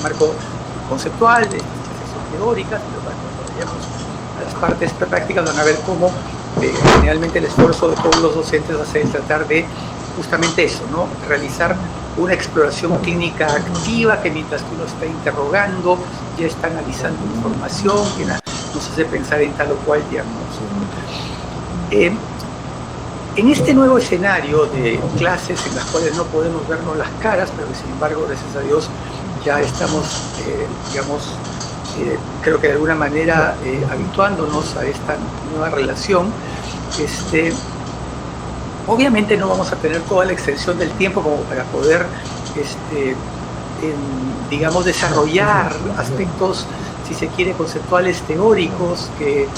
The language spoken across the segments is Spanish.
marco conceptual, de clases teóricas, pero cuando vayamos a las partes prácticas van a ver cómo generalmente el esfuerzo de todos los docentes va a ser tratar de justamente eso, ¿no? Realizar una exploración clínica activa que mientras que uno está interrogando, ya está analizando información que nos hace pensar en tal o cual diagnóstico. En este nuevo escenario de clases en las cuales no podemos vernos las caras, pero que sin embargo, gracias a Dios, ya estamos, creo que de alguna manera habituándonos a esta nueva relación, obviamente no vamos a tener toda la extensión del tiempo como para poder, digamos, desarrollar aspectos, si se quiere, conceptuales teóricos que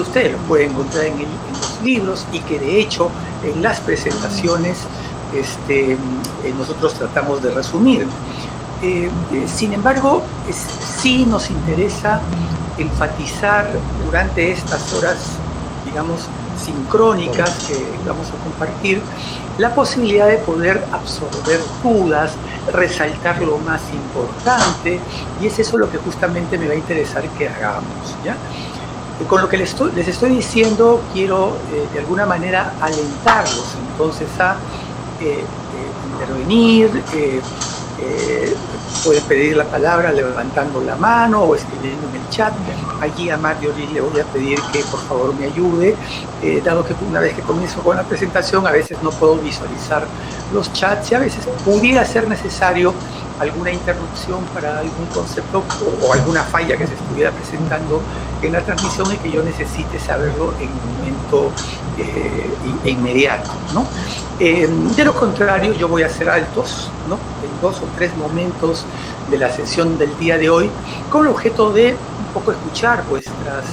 ustedes los pueden encontrar en los libros y que de hecho en las presentaciones nosotros tratamos de resumir. Sin embargo, sí nos interesa enfatizar durante estas horas, digamos, sincrónicas que vamos a compartir, la posibilidad de poder absorber dudas, resaltar lo más importante, y es eso lo que justamente me va a interesar que hagamos, ¿ya? Con lo que les estoy diciendo, quiero de alguna manera alentarlos entonces a intervenir, pueden pedir la palabra levantando la mano o escribiendo en el chat. Allí a Marjorie le voy a pedir que por favor me ayude, dado que una vez que comienzo con la presentación a veces no puedo visualizar los chats y a veces pudiera ser necesario alguna interrupción para algún concepto o alguna falla que se estuviera presentando en la transmisión y que yo necesite saberlo en un momento inmediato, ¿no? De lo contrario, yo voy a hacer altos, ¿no?, en 2 o 3 momentos de la sesión del día de hoy, con el objeto de un poco escuchar vuestras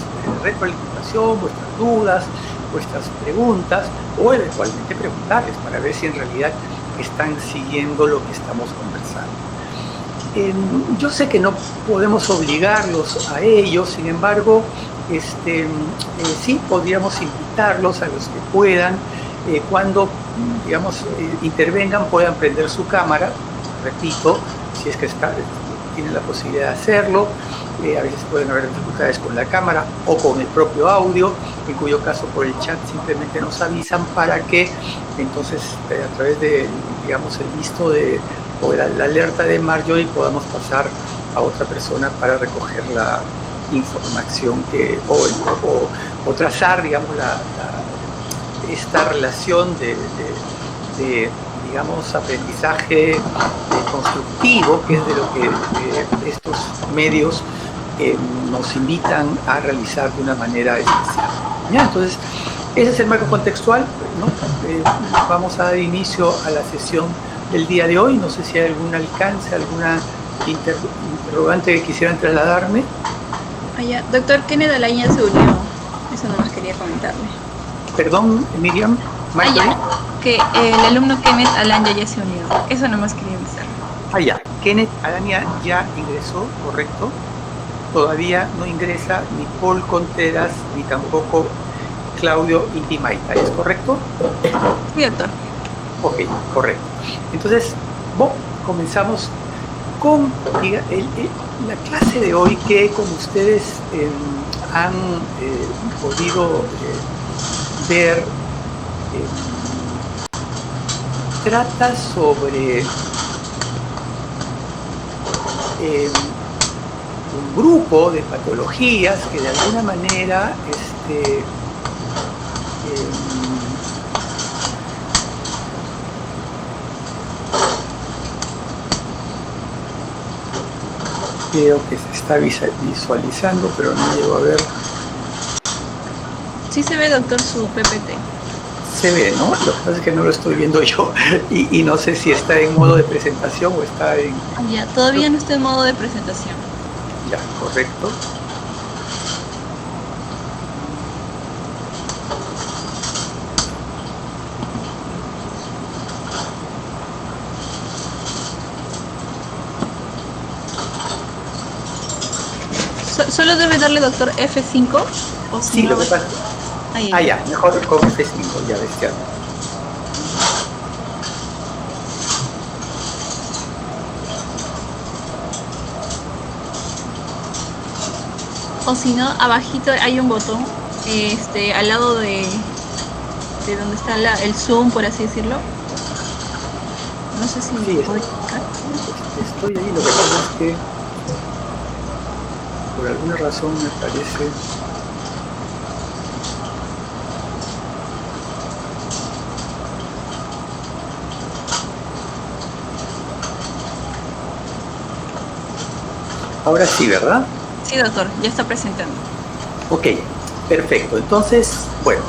retroalimentación, vuestras dudas, vuestras preguntas, o eventualmente preguntarles para ver si en realidad están siguiendo lo que estamos conversando. Yo sé que no podemos obligarlos a ello, sin embargo, sí podríamos invitarlos a los que puedan, cuando, digamos, intervengan, puedan prender su cámara, repito, si es que tienen la posibilidad de hacerlo. A veces pueden haber dificultades con la cámara o con el propio audio, en cuyo caso por el chat simplemente nos avisan para que entonces a través de, digamos, el visto o la alerta de Marjorie podamos pasar a otra persona para recoger la información o trazar, digamos, esta relación de digamos, aprendizaje constructivo, que es de lo que estos medios nos invitan a realizar de una manera especial. ¿Ya? Entonces, ese es el marco contextual, ¿no? Vamos a dar inicio a la sesión del día de hoy. No sé si hay algún alcance, alguna interrogante que quisieran trasladarme. Doctor Kenneth Alaña se unió. Eso nomás quería comentarle. Perdón, Miriam. Que el alumno Kenneth Alaña ya se unió. Eso nomás quería avisar. Kenneth Alaña ya ingresó, correcto. Todavía no ingresa ni Paul Contreras ni tampoco Claudio Intimaita, ¿es correcto? Sí, doctor. Ok, correcto. Entonces, comenzamos con la clase de hoy que, como ustedes han podido ver, trata sobre un grupo de patologías que de alguna manera creo que se está visualizando, pero no llego a ver. Sí se ve, doctor, su PPT. Se ve, ¿no? Lo que pasa es que no lo estoy viendo yo y no sé si está en modo de presentación o está en... Todavía no está en modo de presentación. Ya, correcto. ¿Solo debe darle, doctor, F5? ¿O si sí, no? Lo que pasa... ya, mejor con F5, ya ves, ya. O si no, abajito hay un botón, al lado de donde está el zoom, por así decirlo. No sé si Sí, puedo explicar. estoy ahí, lo que pasa es que por alguna razón me parece... Ahora sí, ¿verdad? Sí, doctor, ya está presentando. Ok, perfecto. Entonces, bueno,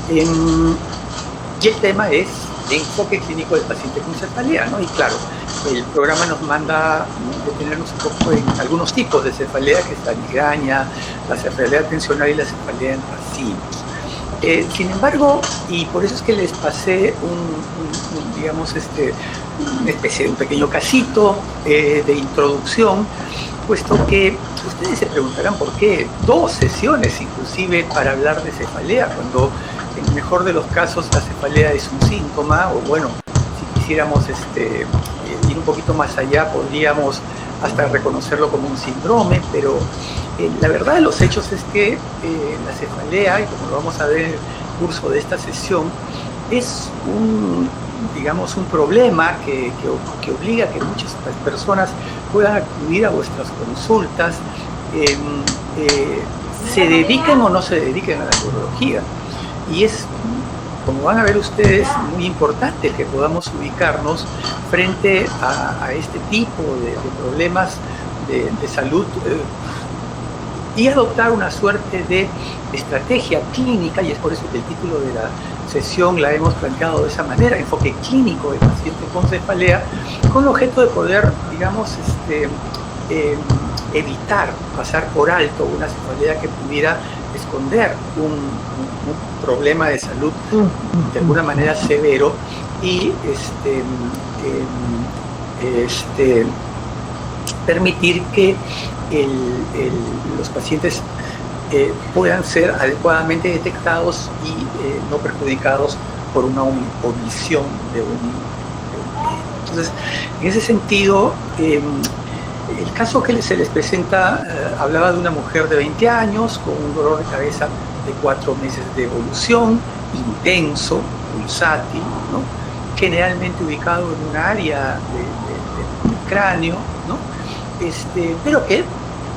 y el tema es el enfoque clínico del paciente con cefalea, ¿no? Y claro, el programa nos manda detenernos un poco en algunos tipos de cefalea, que es la migraña, la cefalea tensional y la cefalea en racimos. Sin embargo, y por eso es que les pasé digamos, una especie de un pequeño casito de introducción, puesto que ustedes se preguntarán por qué 2 sesiones inclusive para hablar de cefalea, cuando en el mejor de los casos la cefalea es un síntoma, o bueno, si quisiéramos ir un poquito más allá, podríamos hasta reconocerlo como un síndrome, pero la verdad de los hechos es que la cefalea, y como lo vamos a ver en el curso de esta sesión, es digamos, un problema que obliga a que muchas personas puedan acudir a vuestras consultas, se dediquen o no se dediquen a la neurología. Y es, como van a ver ustedes, muy importante que podamos ubicarnos frente a este tipo de problemas de salud y adoptar una suerte de estrategia clínica, y es por eso que el título de la sesión la hemos planteado de esa manera, enfoque clínico del paciente con cefalea, con el objeto de poder, digamos, evitar pasar por alto una cefalea que pudiera esconder un problema de salud de alguna manera severo y permitir que los pacientes puedan ser adecuadamente detectados y no perjudicados por una omisión de un Entonces, en ese sentido, el caso que se les presenta hablaba de una mujer de 20 años con un dolor de cabeza de 4 meses de evolución, intenso, pulsátil, ¿no? Generalmente ubicado en un área del cráneo, ¿no? Pero que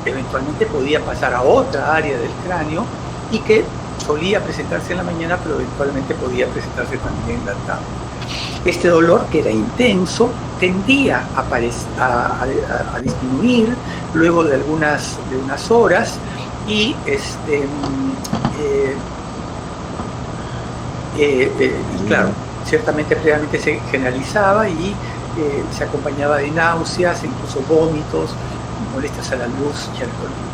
eventualmente podía pasar a otra área del cráneo y que solía presentarse en la mañana, pero eventualmente podía presentarse también en la tarde. Este dolor, que era intenso, tendía a disminuir luego de unas horas y claro, ciertamente previamente se generalizaba y se acompañaba de náuseas, incluso vómitos, molestias a la luz y al color.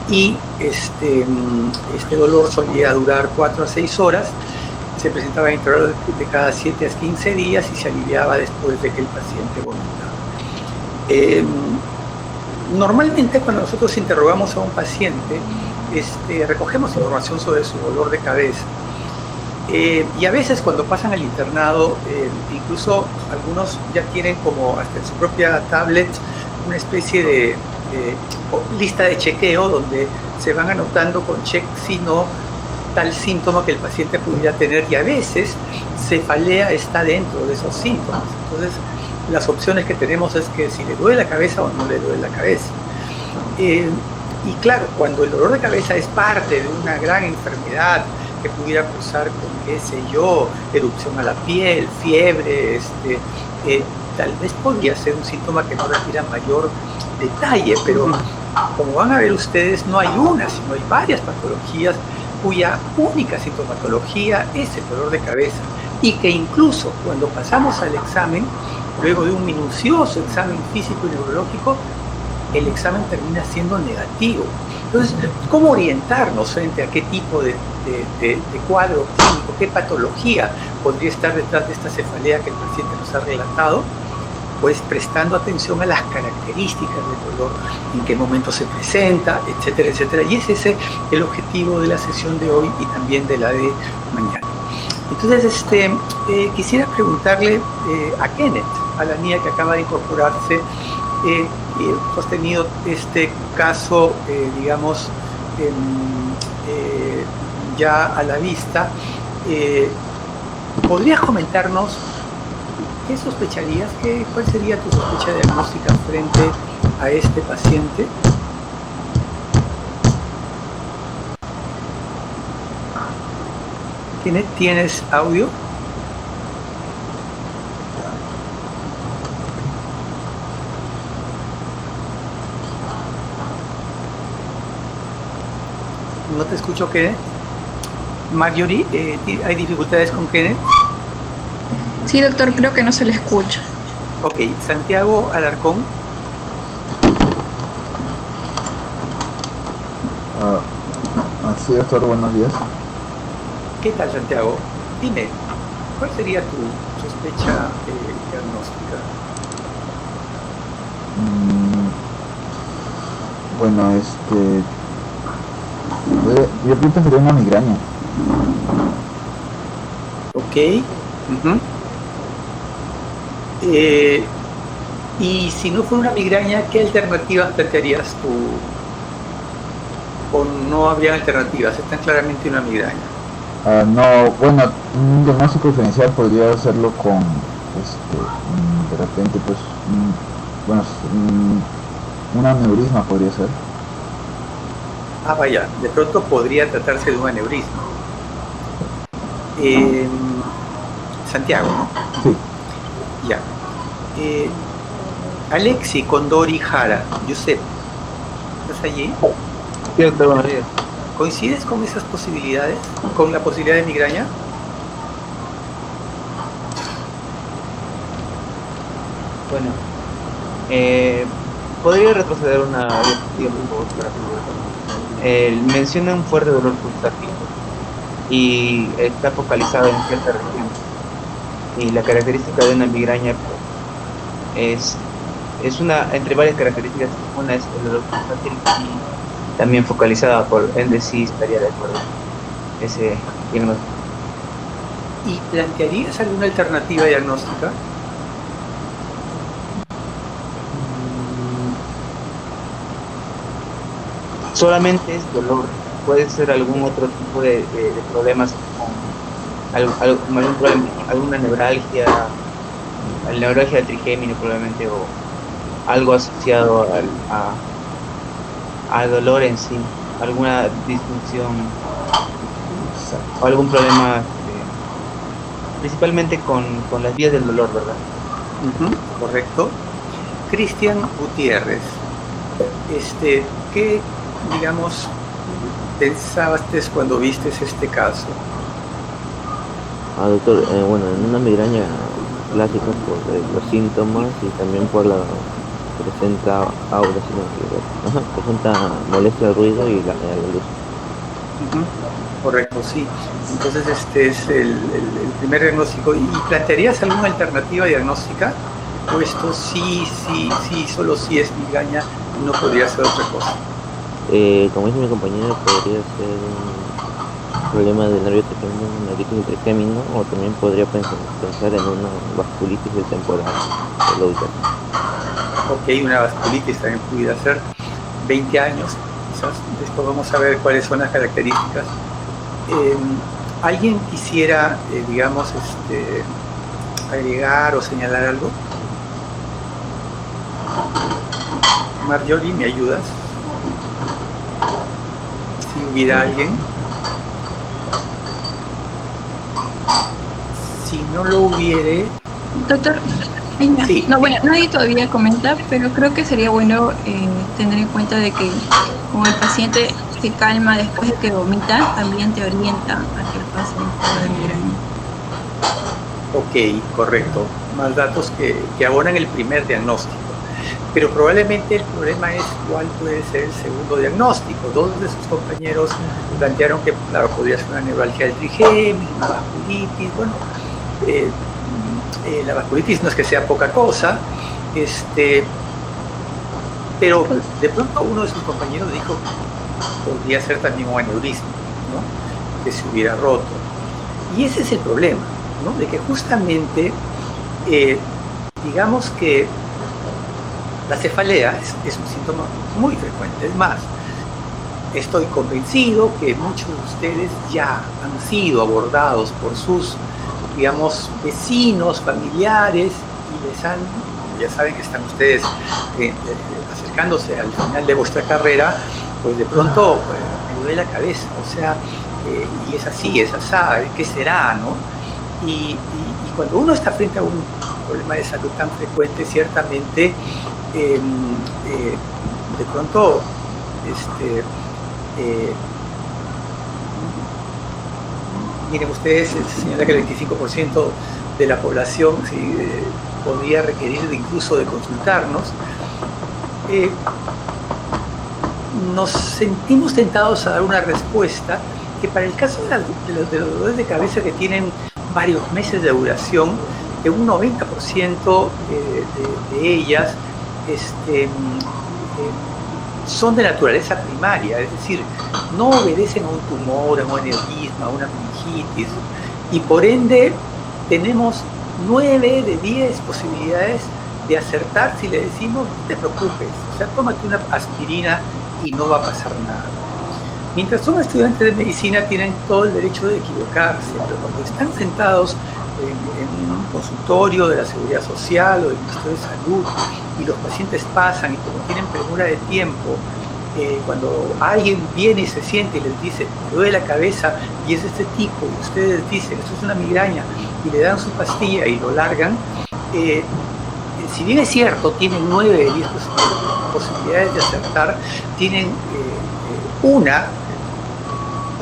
Y este dolor solía durar 4 a 6 horas, se presentaba en intervalos de cada 7 a 15 días y se aliviaba después de que el paciente vomitaba. Normalmente cuando nosotros interrogamos a un paciente, recogemos información sobre su dolor de cabeza. Y a veces cuando pasan al internado, incluso algunos ya tienen como hasta en su propia tablet una especie de lista de chequeo donde se van anotando con check si no tal síntoma que el paciente pudiera tener, y a veces cefalea está dentro de esos síntomas. Entonces las opciones que tenemos es que si le duele la cabeza o no le duele la cabeza. Y claro, cuando el dolor de cabeza es parte de una gran enfermedad que pudiera cursar con, qué sé yo, erupción a la piel, fiebre, tal vez podría ser un síntoma que no requiera mayor detalle, pero como van a ver ustedes, no hay una, sino hay varias patologías cuya única sintomatología es el dolor de cabeza, y que incluso cuando pasamos al examen, luego de un minucioso examen físico y neurológico, el examen termina siendo negativo. Entonces, ¿cómo orientarnos frente a qué tipo de cuadro clínico, qué patología podría estar detrás de esta cefalea que el paciente nos ha relatado? Pues prestando atención a las características del dolor, en qué momento se presenta, etcétera, etcétera. Y ese es el objetivo de la sesión de hoy y también de la de mañana. Entonces, quisiera preguntarle a Kenneth, a la niña que acaba de incorporarse, hemos tenido este caso, digamos, ya a la vista. ¿Podrías comentarnos qué sospecharías? ¿Cuál sería tu sospecha diagnóstica frente a este paciente? ¿Tienes audio? No te escucho, Kenneth. Marjorie, ¿hay dificultades con Kenneth? Sí, doctor, creo que no se le escucha. Ok, Santiago Alarcón. Sí, doctor, buenos días. ¿Qué tal, Santiago? Dime, ¿cuál sería tu sospecha diagnóstica? Bueno, yo creo que sería una migraña. Ok. Y si no fuera una migraña, ¿qué alternativas plantearías tú? ¿O no habría alternativas? Es tan claramente una migraña. No, bueno, un diagnóstico diferencial podría hacerlo con, de repente, pues, un aneurisma podría ser. Ah, vaya, de pronto podría tratarse de un aneurisma. Santiago, ¿no? Sí. Ya. Alexi Condori Jara, Josep, ¿estás allí? Sí, doctor, buenos días. ¿Coincides con esas posibilidades? ¿Con la posibilidad de migraña? Bueno, podría retroceder una diapositiva, por favor. Menciona un fuerte dolor pulsátil y está focalizado en cierta región. Y la característica de una migraña es una, entre varias características, una es el dolor pulsátil y también focalizada, por ende sí estaría de acuerdo ese diagnóstico. ¿Y plantearías alguna alternativa diagnóstica? Solamente es dolor, puede ser algún otro tipo de problemas con algún problema, alguna neuralgia, la neuralgia del trigémino probablemente, o algo asociado al dolor en sí, alguna disfunción o algún problema, principalmente con las vías del dolor, ¿verdad? Correcto. Cristian Gutiérrez, ¿qué, digamos, pensaste cuando viste este caso? Doctor, bueno, en una migraña clásica por los síntomas y también por la presenta aura, presenta molestia al ruido y la luz. Correcto, sí. Entonces este es el primer diagnóstico. ¿Y plantearías alguna alternativa diagnóstica? ¿O esto sí, solo sí es migraña y no podría ser otra cosa? Como dice mi compañero, podría ser un problema del nervio trigémino, una neuritis del trigémino, o también podría pensar en una vasculitis del temporal lógica. Ok, una vasculitis también pudiera ser. 20 años, quizás. Después vamos a ver cuáles son las características. ¿Alguien quisiera, digamos, agregar o señalar algo? Marjorie, ¿me ayudas? Si hubiera alguien. Si no lo hubiere... Doctor, sí. No, bueno, nadie todavía comenta, pero creo que sería bueno tener en cuenta de que como el paciente se calma después de que vomita, también te orienta a que pase un cuadro de migraña. Ok, correcto. Más datos que abonan el primer diagnóstico. Pero probablemente el problema es cuál puede ser el segundo diagnóstico. Dos de sus compañeros plantearon que, claro, podría ser una neuralgia del trigémino, una vasculitis. Bueno, la vasculitis no es que sea poca cosa, pero de pronto uno de sus compañeros dijo que podría ser también un aneurisma, ¿no? Que se hubiera roto. Y ese es el problema, ¿no? De que justamente, digamos que la cefalea es un síntoma muy frecuente. Es más, estoy convencido que muchos de ustedes ya han sido abordados por sus, digamos, vecinos, familiares, y les han, ya saben que están ustedes acercándose al final de vuestra carrera, pues de pronto me duele la cabeza, o sea, y es así, es asá, ¿qué será, no? Y cuando uno está frente a un problema de salud tan frecuente, ciertamente, de pronto, miren ustedes, se señala que el 25% de la población sí, podría requerir incluso de consultarnos. Nos sentimos tentados a dar una respuesta que para el caso de los dolores de cabeza que tienen varios meses de duración, un 90% de ellas son de naturaleza primaria, es decir, no obedecen a un tumor, a un aneurisma, a una meningitis, y por ende tenemos 9 de 10 posibilidades de acertar si le decimos, no te preocupes, o sea, tómate una aspirina y no va a pasar nada. Mientras son estudiantes de medicina tienen todo el derecho de equivocarse, pero cuando están sentados en un consultorio de la Seguridad Social o del Ministerio de Salud y los pacientes pasan y como tienen premura de tiempo, cuando alguien viene y se siente y les dice, me duele la cabeza y es de este tipo, y ustedes dicen, esto es una migraña, y le dan su pastilla y lo largan, si bien es cierto, tienen 9 de 10 posibilidades de acertar, tienen una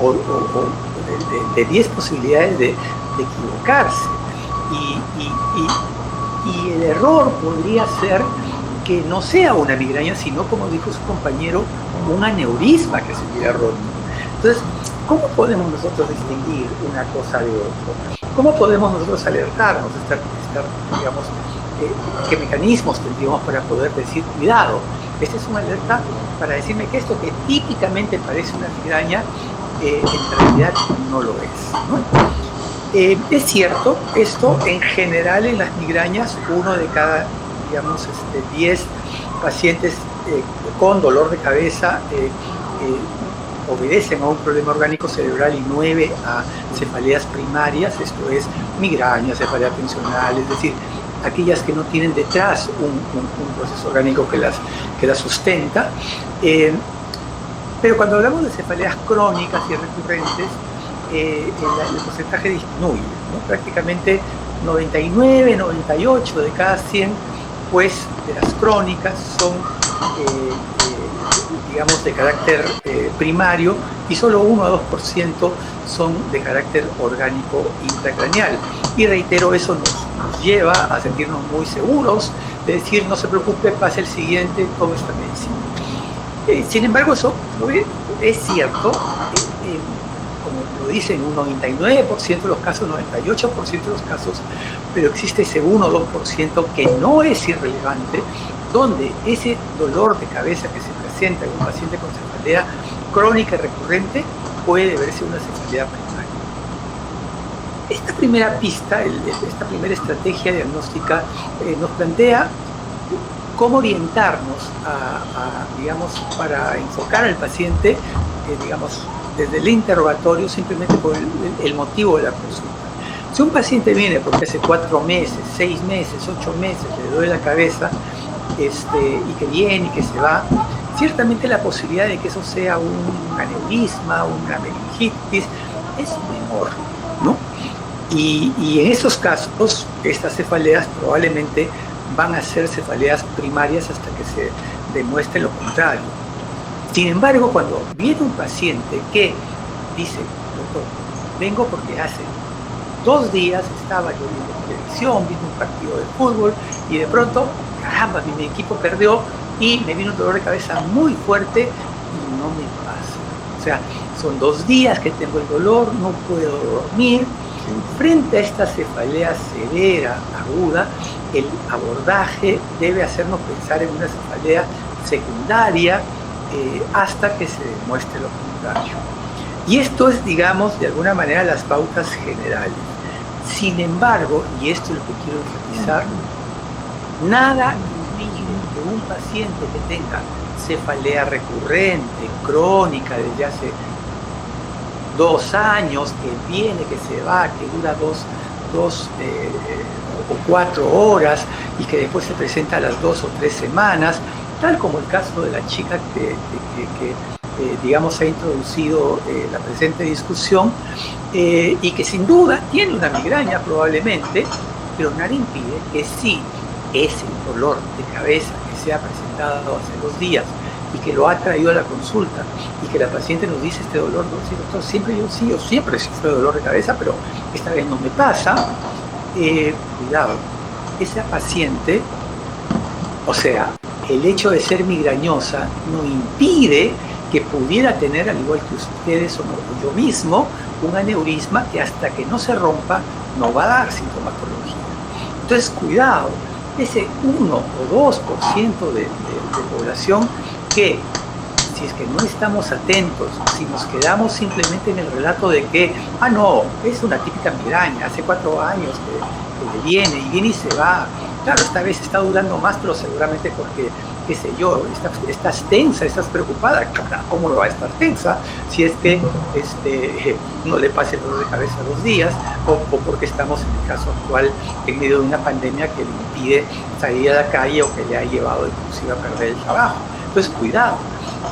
o de 10 posibilidades de equivocarse. Y el error podría ser que no sea una migraña, sino, como dijo su compañero, un aneurisma que se hubiera roto. Entonces, ¿cómo podemos nosotros distinguir una cosa de otra? ¿Cómo podemos nosotros alertarnos, digamos, qué mecanismos tendríamos para poder decir, cuidado, esta es una alerta para decirme que esto que típicamente parece una migraña, en realidad no lo es, ¿no? Es cierto, esto en general en las migrañas, 1 de cada, digamos, 10 pacientes con dolor de cabeza obedecen a un problema orgánico cerebral y 9 a cefaleas primarias, esto es migraña, cefalea tensional, es decir, aquellas que no tienen detrás un proceso orgánico que las sustenta. Pero cuando hablamos de cefaleas crónicas y recurrentes, el porcentaje disminuye, ¿no? Prácticamente 99, 98 de cada 100, pues, de las crónicas son, digamos, de carácter primario, y solo 1 a 2% son de carácter orgánico intracraneal. Y reitero, eso nos lleva a sentirnos muy seguros de decir, no se preocupe, pase el siguiente, tome esta medicina. Sin embargo, eso es cierto, como lo dicen, un 99% de los casos, 98% de los casos, pero existe ese 1 o 2% que no es irrelevante, donde ese dolor de cabeza que se presenta en un paciente con cefalea crónica y recurrente puede verse una cefalea primaria. Esta primera pista, esta primera estrategia diagnóstica nos plantea cómo orientarnos digamos, para enfocar al paciente, digamos, desde el interrogatorio, simplemente por el motivo de la consulta. Si un paciente viene porque hace 4 meses, 6 meses, 8 meses le duele la cabeza, y que viene y que se va, ciertamente la posibilidad de que eso sea un aneurisma, una meningitis, es menor, ¿no? Y en esos casos, estas cefaleas probablemente van a ser cefaleas primarias hasta que se demuestre lo contrario. Sin embargo, cuando viene un paciente que dice, doctor, vengo porque hace 2 días estaba yo viendo televisión, viendo un partido de fútbol y de pronto, caramba, mi equipo perdió y me vino un dolor de cabeza muy fuerte y no me pasa. O sea, son 2 días que tengo el dolor, no puedo dormir. Frente a esta cefalea severa, aguda, el abordaje debe hacernos pensar en una cefalea secundaria hasta que se demuestre lo contrario. Y esto es, digamos, de alguna manera las pautas generales. Sin embargo, y esto es lo que quiero enfatizar, nada impide que un paciente que tenga cefalea recurrente, crónica, desde hace 2 años, que viene, que se va, que dura dos o 4 horas y que después se presenta a las 2 o 3 semanas, tal como el caso de la chica que digamos, ha introducido la presente discusión, y que sin duda tiene una migraña probablemente, pero nada impide que sí, ese dolor de cabeza que se ha presentado hace 2 días y que lo ha traído a la consulta y que la paciente nos dice este dolor, no, sí, doctor, yo siempre sufro de dolor de cabeza, pero esta vez no me pasa, cuidado, esa paciente, o sea, el hecho de ser migrañosa no impide que pudiera tener, al igual que ustedes o yo mismo, un aneurisma que hasta que no se rompa no va a dar sintomatología. Entonces, cuidado, ese 1 o 2% de población que, si es que no estamos atentos, si nos quedamos simplemente en el relato de que, no, es una típica migraña, hace 4 años que le viene y se va, claro, esta vez está durando más, pero seguramente porque, qué sé yo, estás tensa, estás preocupada, ¿cómo no va a estar tensa si es que no le pase el dolor de cabeza 2 días, o porque estamos en el caso actual en medio de una pandemia que le impide salir a la calle o que le ha llevado inclusive a perder el trabajo? Entonces, cuidado.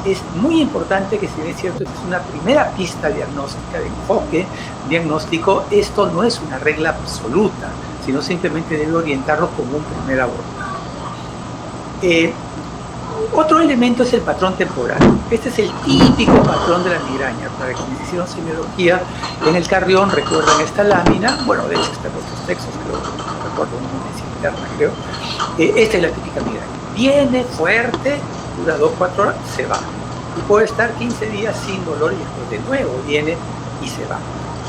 Es muy importante que, si bien es cierto, esta es una primera pista diagnóstica, de enfoque diagnóstico, esto no es una regla absoluta, sino simplemente debe orientarlo como un primer abordaje. Otro elemento es el patrón temporal. Este es el típico patrón de la migraña. Para quienes hicieron semiología en el Carrión, recuerdan esta lámina, bueno, de hecho está en nuestros textos, creo, no recuerdo una medicina interna, creo. Esta es la típica migraña. Viene fuerte, dura 2-4 horas, se va. Y puede estar 15 días sin dolor y después de nuevo viene y se va.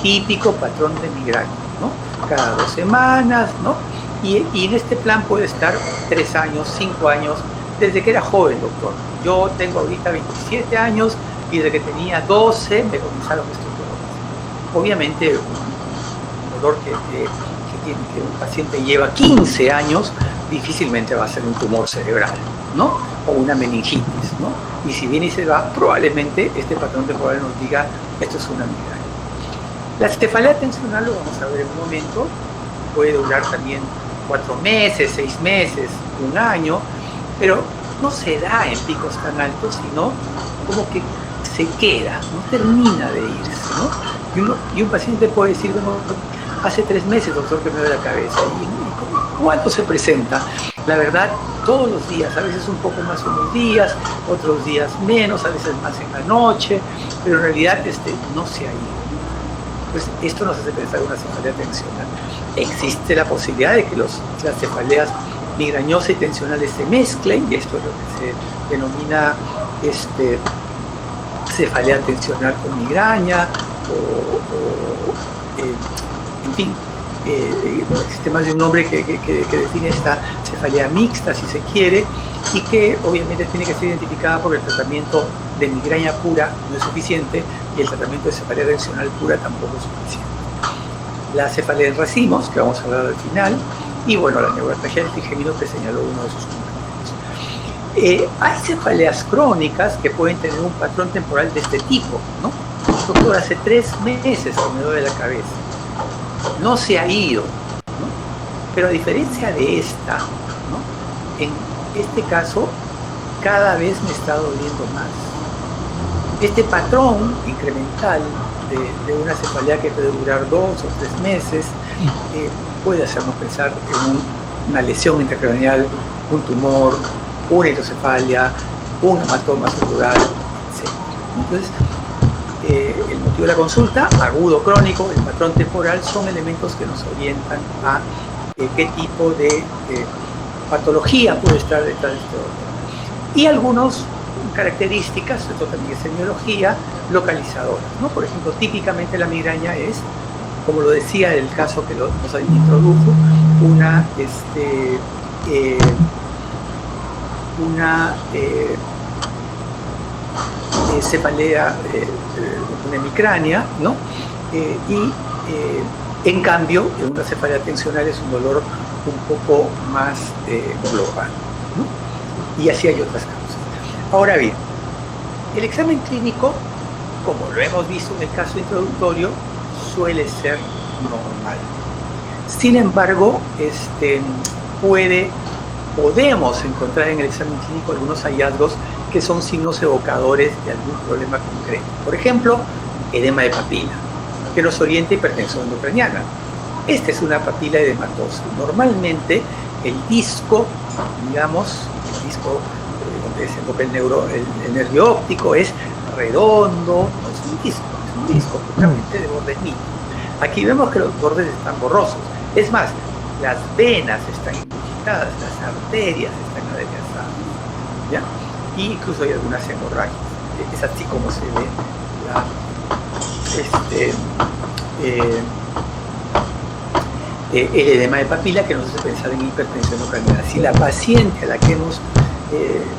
Típico patrón de migraña, ¿no? Cada 2 semanas, ¿no? Y en este plan puede estar 3 años, 5 años, desde que era joven, doctor. Yo tengo ahorita 27 años y desde que tenía 12 me comenzaron estos dolores. Obviamente, un dolor que un paciente lleva 15 años, difícilmente va a ser un tumor cerebral, ¿no? O una meningitis, ¿no? Y si viene y se va, probablemente este patrón temporal nos diga, esto es una migraña. La cefalea tensional, lo vamos a ver en un momento, puede durar también 4 meses, 6 meses, 1 año, pero no se da en picos tan altos, sino como que se queda, no termina de irse, ¿no? Y un paciente puede decir, bueno, hace 3 meses, doctor, que me duele la cabeza. ¿Y cuánto se presenta? La verdad, todos los días, a veces un poco más unos días, otros días menos, a veces más en la noche, pero en realidad no se ha ido. Pues esto nos hace pensar en una cefalea tensional. Existe la posibilidad de que las cefaleas migrañosa y tensionales se mezclen, y esto es lo que se denomina cefalea tensional con migraña, en fin, existe más de un nombre que define esta cefalea mixta, si se quiere, y que obviamente tiene que ser identificada porque el tratamiento de migraña pura no es suficiente y el tratamiento de cefalea tensional pura tampoco es suficiente. La cefalea en racimos, que vamos a hablar al final, y bueno, la neuropatia del trigémino que señaló uno de sus compañeros. Hay cefaleas crónicas que pueden tener un patrón temporal de este tipo, ¿no? Doctor, hace 3 meses que me duele la cabeza, no se ha ido, ¿no? Pero a diferencia de esta, ¿no? En este caso, cada vez me está doliendo más. Este patrón incremental de una cefalea que puede durar 2 o 3 meses puede hacernos pensar en una lesión intracraneal, un tumor, una hidrocefalia, un hematoma cerebral, etc. Entonces, el motivo de la consulta, agudo, crónico, el patrón temporal, son elementos que nos orientan a qué tipo de patología puede estar detrás de este orden. Y algunas características, esto también es semiología, localizadoras, ¿no? Por ejemplo, típicamente la migraña es, como lo decía el caso que nos introdujo, una cefalea, una hemicrania, ¿no? En cambio, una cefalea tensional es un dolor un poco más global, ¿no? Y así hay otras causas. Ahora bien, el examen clínico, como lo hemos visto en el caso introductorio, suele ser normal. Sin embargo, podemos encontrar en el examen clínico algunos hallazgos que son signos evocadores de algún problema concreto. Por ejemplo, edema de papila, que nos orienta a hipertensión endocraniana. Esta es una papila edematosa. Normalmente el disco, digamos, el disco donde se enfoca el nervio óptico es redondo, no es un disco totalmente de bordes mínimos. Aquí vemos que los bordes están borrosos. Es más, las venas están ingurgitadas, las arterias están adelgazadas, ¿ya? Y incluso hay algunas hemorragias. Es así como se ve el edema de papila, que nos hace pensar en hipertensión endocraniana. Si la paciente a la que hemos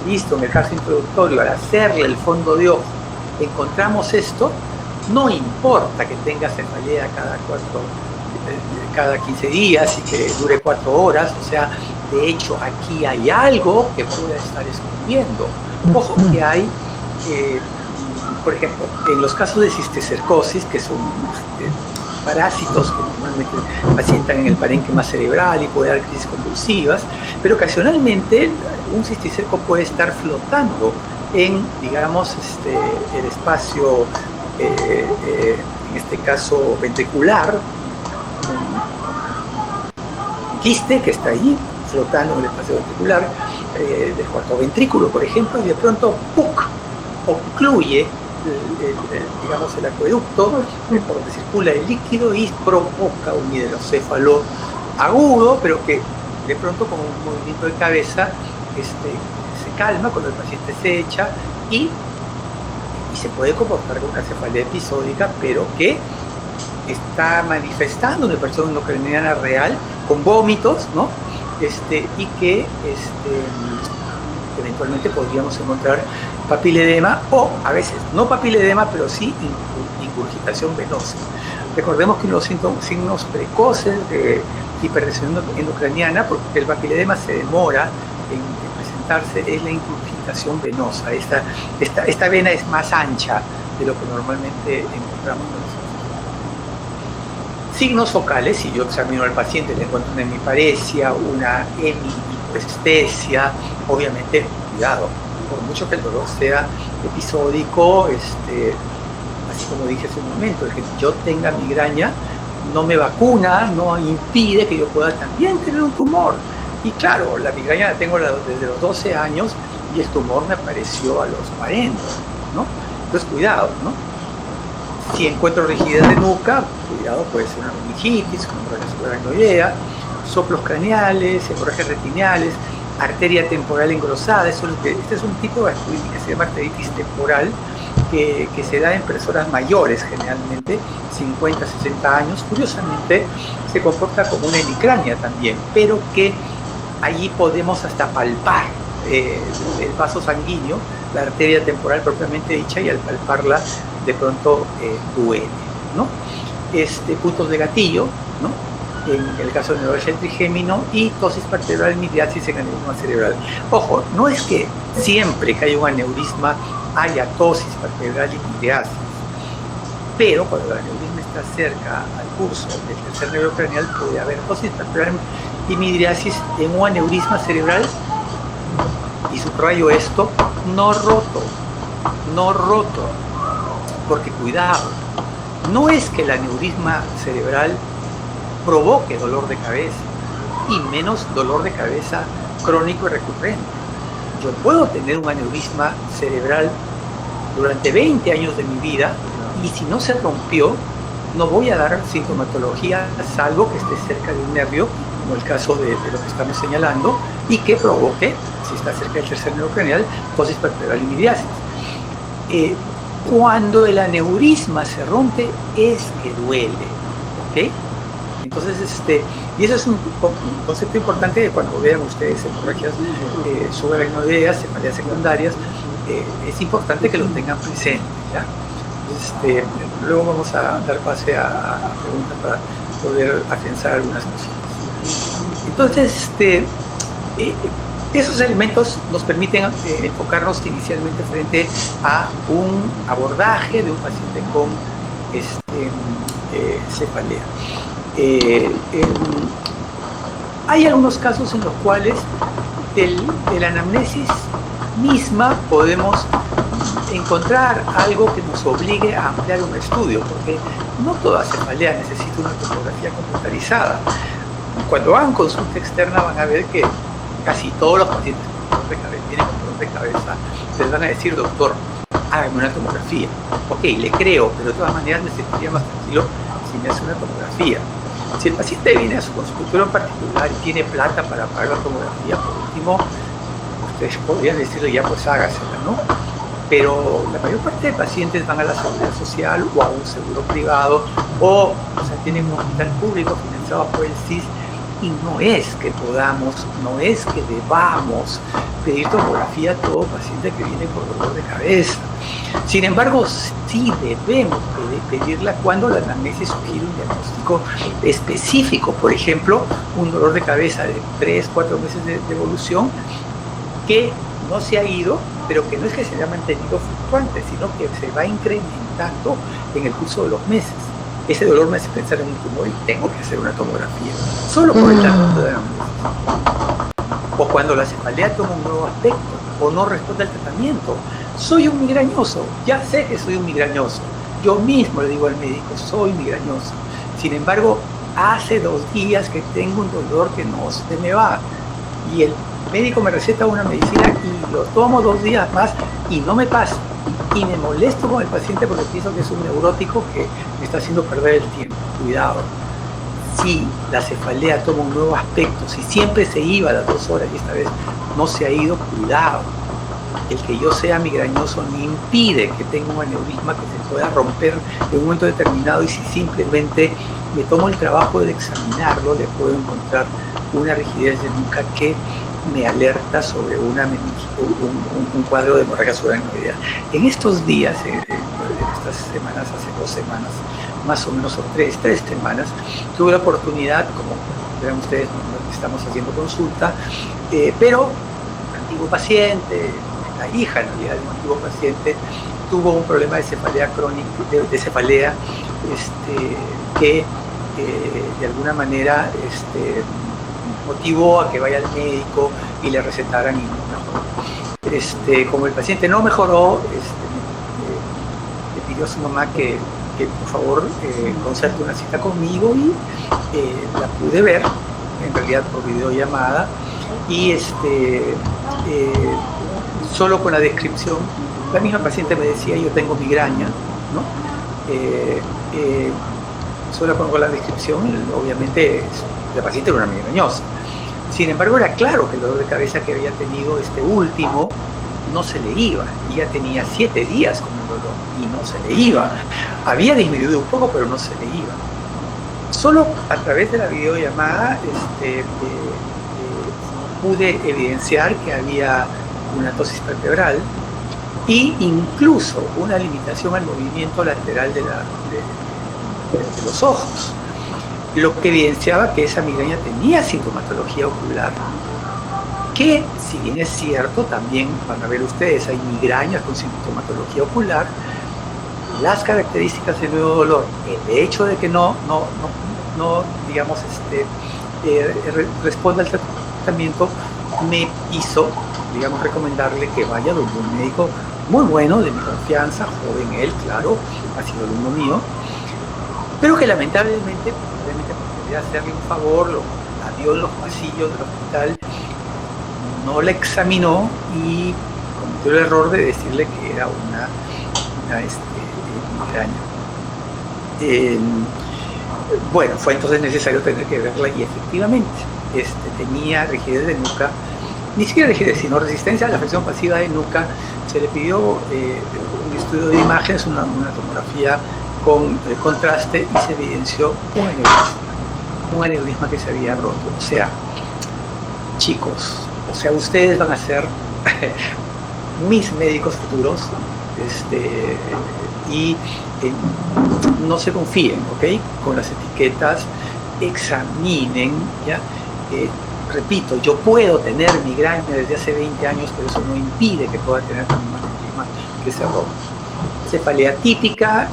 visto en el caso introductorio, al hacerle el fondo de ojo, encontramos esto, no importa que tenga cefalea cada 15 días y que dure 4 horas, o sea, de hecho aquí hay algo que pueda estar escondiendo. Ojo, que hay, por ejemplo, en los casos de cisticercosis, que son parásitos que normalmente asientan en el parénquima cerebral y puede dar crisis convulsivas, pero ocasionalmente un cisticerco puede estar flotando en, digamos, el espacio, en este caso ventricular, un quiste que está ahí flotando en el espacio ventricular del cuarto ventrículo, por ejemplo, y de pronto ¡puc!, ocluye digamos el acueducto por donde circula el líquido y provoca un hidrocéfalo agudo, pero que de pronto con un movimiento de cabeza se calma cuando el paciente se echa y se puede comportar con una cefalea episódica, pero que está manifestando una hipertensión endocraniana real con vómitos, ¿no? Y que eventualmente podríamos encontrar papiledema, o a veces no papiledema, pero sí ingurgitación venosa. Recordemos que uno de los signos precoces de hipertensión endocraniana, porque el papiledema se demora en presentarse, es la ingurgitación venosa. Esta vena es más ancha de lo que normalmente encontramos en los signos focales. Si yo examino al paciente, le encuentro una hemiparesia, una hemihipoestesia, obviamente, cuidado, por mucho que el dolor sea episódico, así como dije hace un momento, el que yo tenga migraña no me vacuna, no impide que yo pueda también tener un tumor. Y claro, la migraña la tengo desde los 12 años y el tumor me apareció a los 40, ¿no? Entonces, cuidado, ¿no? Si encuentro rigidez de nuca, cuidado, puede ser una meningitis, una hemorragia subaracnoidea, soplos craneales, hemorragias retiniales, arteria temporal engrosada. Este es un tipo de vasculitis que se llama arteritis temporal, que se da en personas mayores, generalmente 50, 60 años. Curiosamente, se comporta como una hemicrania también, pero que allí podemos hasta palpar el vaso sanguíneo, la arteria temporal propiamente dicha, y al palparla de pronto duele, ¿no? Puntos de gatillo, ¿no? En el caso de neuralgia del trigémino, y tosis vertebral y midriasis en aneurisma cerebral. Ojo, no es que siempre que haya un aneurisma haya tosis vertebral y midriasis, pero cuando el aneurisma está cerca al curso del tercer nervio craneal puede haber tosis vertebral y midriasis en un aneurisma cerebral, y subrayo esto, no roto, porque cuidado, no es que el aneurisma cerebral provoque dolor de cabeza, y menos dolor de cabeza crónico y recurrente. Yo puedo tener un aneurisma cerebral durante 20 años de mi vida, y si no se rompió, no voy a dar sintomatología, salvo que esté cerca de un nervio, como el caso de lo que estamos señalando, y que provoque, si está cerca del tercer nervio craneal, tosis vertebral y midriasis. Cuando el aneurisma se rompe, es que duele, ¿ok? Entonces, y eso es un concepto importante de cuando vean ustedes hemorragias subaracnoideas, cefaleas secundarias, es importante que lo tengan presente, ¿ya? Entonces, luego vamos a dar pase a preguntas para poder afianzar algunas cosas. Entonces, Esos elementos nos permiten enfocarnos inicialmente frente a un abordaje de un paciente con cefalea. Hay algunos casos en los cuales de la anamnesis misma podemos encontrar algo que nos obligue a ampliar un estudio, porque no toda cefalea necesita una tomografía computarizada. Cuando hagan consulta externa van a ver que casi todos los pacientes tienen dolor de cabeza, les van a decir, doctor, hágame una tomografía. Ok, le creo, pero de todas maneras me sentiría más tranquilo si me hace una tomografía. Si el paciente viene a su consultorio en particular y tiene plata para pagar la tomografía, por último, ustedes podrían decirle ya pues hágasela, ¿no? Pero la mayor parte de pacientes van a la seguridad social o a un seguro privado o sea, tienen un hospital público financiado por el CIS y no es que podamos, no es que debamos pedir tomografía a todo paciente que viene por dolor de cabeza. Sin embargo, sí debemos pedirla cuando la anamnesis sugiere un diagnóstico específico. Por ejemplo, un dolor de cabeza de 3-4 meses de evolución que no se ha ido, pero que no es que se haya mantenido fluctuante, sino que se va incrementando en el curso de los meses. Ese dolor me hace pensar en un tumor y tengo que hacer una tomografía, solo por el tratamiento de la anamnesis. O cuando la cefalea toma un nuevo aspecto o no responde al tratamiento. Soy un migrañoso, ya sé que soy un migrañoso. Yo mismo le digo al médico, soy migrañoso. Sin embargo, hace 2 días que tengo un dolor que no se me va. Y el médico me receta una medicina y lo tomo 2 días más y no me pasa. Y me molesto con el paciente porque pienso que es un neurótico que me está haciendo perder el tiempo. Cuidado. Si la cefalea toma un nuevo aspecto, si siempre se iba a las 2 horas y esta vez no se ha ido, cuidado. El que yo sea migrañoso no impide que tenga un aneurisma que se pueda romper en un momento determinado, y si simplemente me tomo el trabajo de examinarlo, le puedo encontrar una rigidez de nuca que me alerta sobre un cuadro de hemorragia subaracnoidea. En estos días, en estas semanas, hace 2 semanas, más o menos, o 3 semanas, tuve la oportunidad, como verán ustedes, estamos haciendo consulta, pero antiguo paciente, la hija en realidad de un antiguo paciente, tuvo un problema de cefalea crónica, de cefalea, que de alguna manera motivó a que vaya al médico y le recetaran y no mejoró. Como el paciente no mejoró, le pidió a su mamá que por favor concerte una cita conmigo y la pude ver, en realidad por videollamada, y solo con la descripción, la misma paciente me decía, yo tengo migraña, ¿no? Solo con la descripción, obviamente la paciente era una migrañosa. Sin embargo, era claro que el dolor de cabeza que había tenido este último no se le iba. Y ya tenía 7 días con el dolor y no se le iba. Había disminuido un poco, pero no se le iba. Solo a través de la videollamada pude evidenciar que había una tosis vertebral e incluso una limitación al movimiento lateral de los ojos, lo que evidenciaba que esa migraña tenía sintomatología ocular, que si bien es cierto, también van a ver ustedes, hay migrañas con sintomatología ocular. Las características del nuevo dolor, el hecho de que no digamos, responda al tratamiento, me hizo, digamos, recomendarle que vaya donde un médico muy bueno, de mi confianza, joven él, claro, ha sido alumno mío, pero que lamentablemente por querer hacerle un favor, lo vio en los pasillos del hospital, no la examinó y cometió el error de decirle que era una migraña. Bueno, fue entonces necesario tener que verla y efectivamente tenía rigidez de nuca, ni siquiera rigidez, sino resistencia a la flexión pasiva de nuca. Se le pidió un estudio de imágenes, una tomografía con contraste, y se evidenció un aneurisma que se había roto. O sea, chicos, ustedes van a ser mis médicos futuros, y no se confíen, ¿ok? Con las etiquetas, examinen, ¿ya? repito, yo puedo tener migraña desde hace 20 años, pero eso no impide que pueda tener la misma enzima que se roba. Cefalea típica,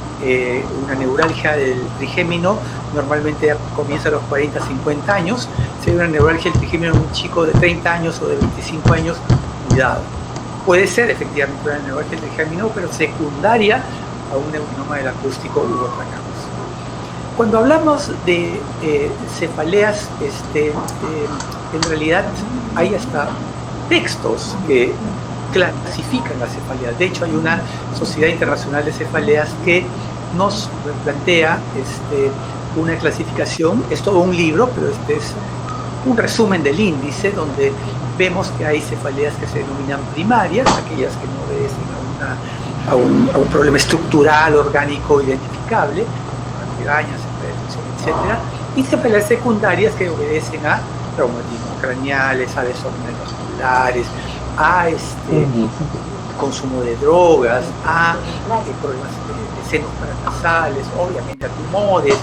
una neuralgia del trigémino, normalmente comienza a los 40, 50 años. Si hay una neuralgia del trigémino en un chico de 30 años o de 25 años, cuidado. Puede ser efectivamente una neuralgia del trigémino, pero secundaria a un neurinoma del acústico u otra causa. Cuando hablamos de cefaleas, en realidad hay hasta textos que clasifican las cefaleas. De hecho, hay una Sociedad Internacional de Cefaleas que nos plantea una clasificación. Es todo un libro, pero este es un resumen del índice donde vemos que hay cefaleas que se denominan primarias, aquellas que no obedecen a un problema estructural, orgánico, identificable, migrañas, etcétera, y cefaleas secundarias que obedecen a traumatismos craneales, a desórdenes vasculares, a consumo de drogas, a problemas de senos paranasales, obviamente a tumores.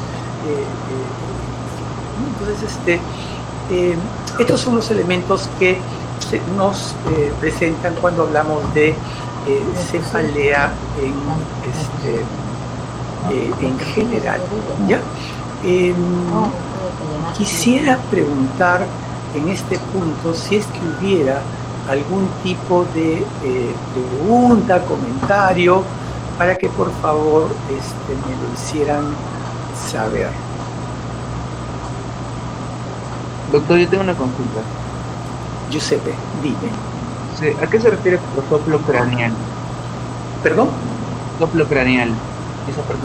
Entonces, estos son los elementos que nos presentan cuando hablamos de cefalea en general, ¿ya? Quisiera preguntar en este punto si es que hubiera algún tipo de pregunta, comentario, para que por favor me lo hicieran saber. Doctor, yo tengo una consulta. Giuseppe, dime. ¿A qué se refiere con soplo craneal? ¿Perdón? Soplo craneal.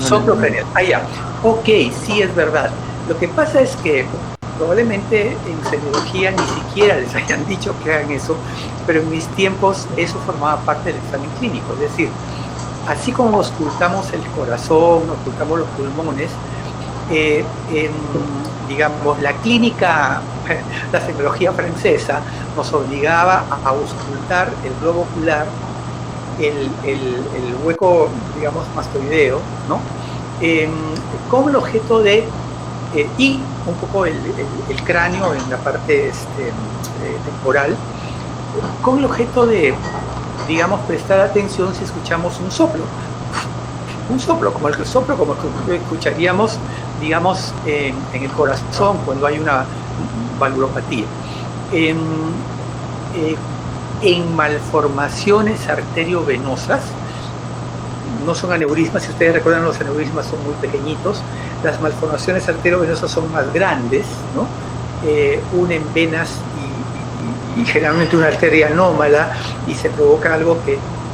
Soplo craneal. Ah, ya. Ok, sí, es verdad. Lo que pasa es que probablemente en semiología ni siquiera les hayan dicho que hagan eso, pero en mis tiempos eso formaba parte del examen clínico. Es decir, así como ocultamos el corazón, ocultamos los pulmones, digamos, la clínica, la semiología francesa nos obligaba a auscultar el globo ocular, el hueco, digamos, mastoideo, ¿no? Con el objeto de y un poco el cráneo en la parte temporal, con el objeto de, digamos, prestar atención si escuchamos un soplo, como el soplo como que escucharíamos, digamos, en el corazón cuando hay una valvulopatía. En malformaciones arteriovenosas, no son aneurismas, si ustedes recuerdan, los aneurismas son muy pequeñitos, las malformaciones arteriovenosas son más grandes, ¿no? Unen venas y generalmente una arteria anómala y se provoca algo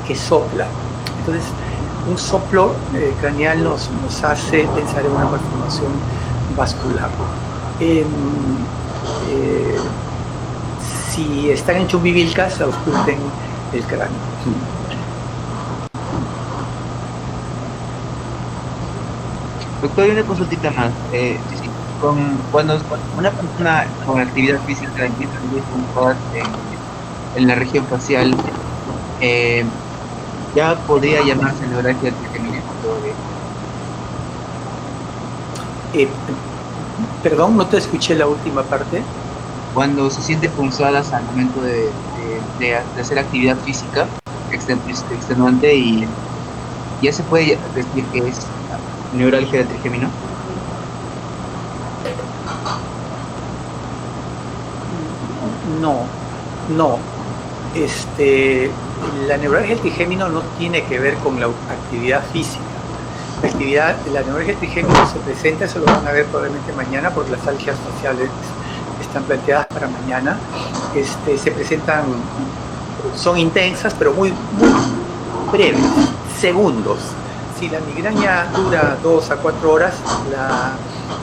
que sopla. Entonces, un soplo craneal nos hace pensar en una malformación vascular. Si están en Chumbivilcas, ausculten el cráneo. Doctor, hay una consultita más. Cuando una persona con actividad física empieza en la región facial, ya podría llamarse neuralgia del trigémino. Perdón, no te escuché la última parte. Cuando se siente punzadas al momento de hacer actividad física extenuante, y ya se puede decir que es neuralgia del trigémino. No. La neuralgia del trigémino no tiene que ver con la actividad física. La neuralgia del trigémino se presenta, eso lo van a ver probablemente mañana, porque las algias faciales están planteadas para mañana. Se presentan, son intensas, pero muy breves, segundos. Si la migraña dura 2 a 4 horas,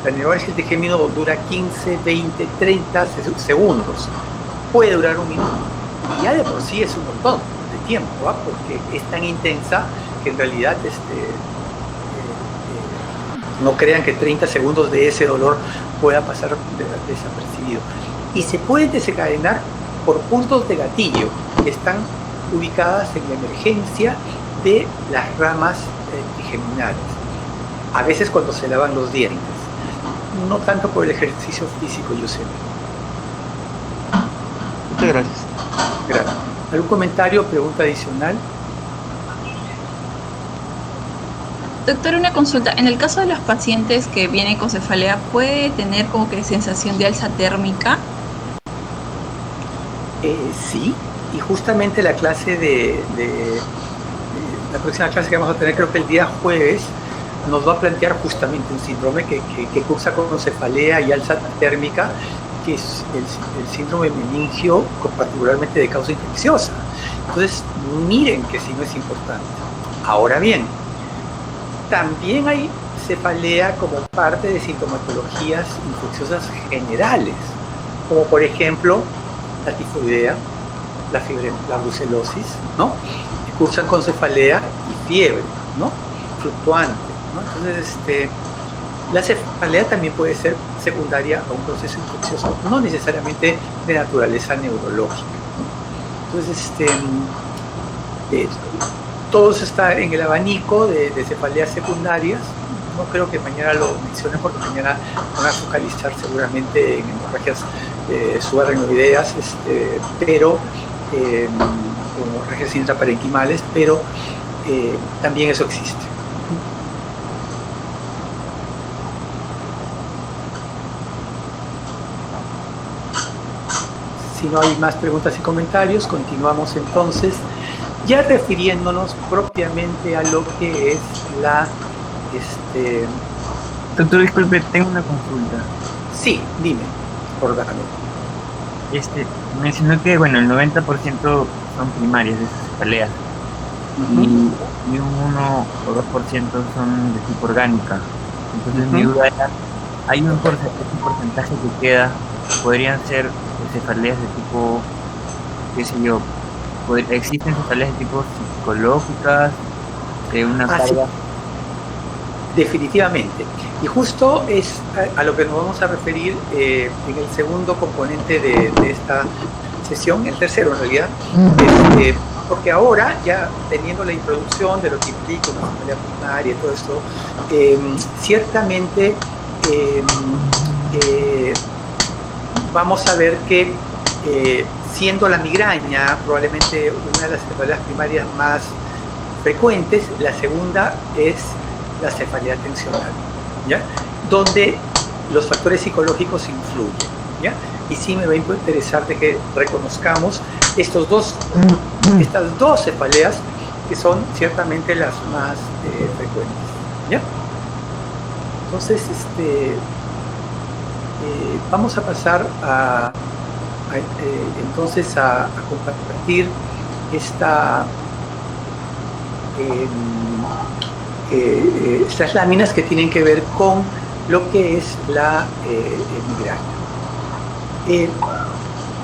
la neuralgia del trigémino dura 15, 20, 30 segundos. Puede durar un minuto. Y ya de por sí es un montón de tiempo, ¿eh? Porque es tan intensa que en realidad no crean que 30 segundos de ese dolor pueda pasar desapercibido. Y se puede desencadenar por puntos de gatillo que están ubicadas en la emergencia de las ramas trigeminales. A veces cuando se lavan los dientes. No tanto por el ejercicio físico, yo sé. gracias. Gracias. ¿Algún comentario o pregunta adicional? Doctor, una consulta. En el caso de los pacientes que vienen con cefalea, ¿puede tener como que sensación de alza térmica? Sí, y justamente la clase la próxima clase que vamos a tener, creo que el día jueves, nos va a plantear justamente un síndrome que cursa con cefalea y alza térmica, que es el síndrome meningio, particularmente de causa infecciosa. Entonces, miren que sí no es importante. Ahora bien, también hay cefalea como parte de sintomatologías infecciosas generales, como por ejemplo la tifoidea, la brucelosis, ¿no? Que cursan con cefalea y fiebre, ¿no? Fluctuante, ¿no? Entonces, la cefalea también puede ser secundaria a un proceso infeccioso, no necesariamente de naturaleza neurológica, ¿no? Entonces, todo está en el abanico de cefaleas secundarias. No creo que mañana lo mencionen porque mañana van a focalizar seguramente en hemorragias subaracnoideas, pero hemorragias intraparenquimales, pero también eso existe. Si no hay más preguntas y comentarios, continuamos entonces, ya refiriéndonos propiamente a lo que es la... Doctor, disculpe, tengo una consulta. Sí, dime, ordóname. Mencionó que, bueno, el 90% son primarias de esas cefaleas, y un 1 o 2% son de tipo orgánica. Entonces mi duda era, ¿hay un porcentaje que queda? ¿Podrían ser cefaleas de tipo, qué sé yo, existen cefaleas de tipo psicológicas, de una carga? Sí. Definitivamente. Y justo es a lo que nos vamos a referir en el segundo componente de esta sesión, el tercero en realidad, porque ahora, ya teniendo la introducción de lo que implica una cefalea primaria y todo esto, ciertamente vamos a ver que siendo la migraña probablemente una de las cefaleas primarias más frecuentes, la segunda es la cefalea tensional, ¿ya? Donde los factores psicológicos influyen, ¿ya? Y sí me va a interesar de que reconozcamos estas dos cefaleas que son ciertamente las más frecuentes, ¿ya? Entonces, vamos a pasar entonces a compartir estas láminas que tienen que ver con lo que es la migraña.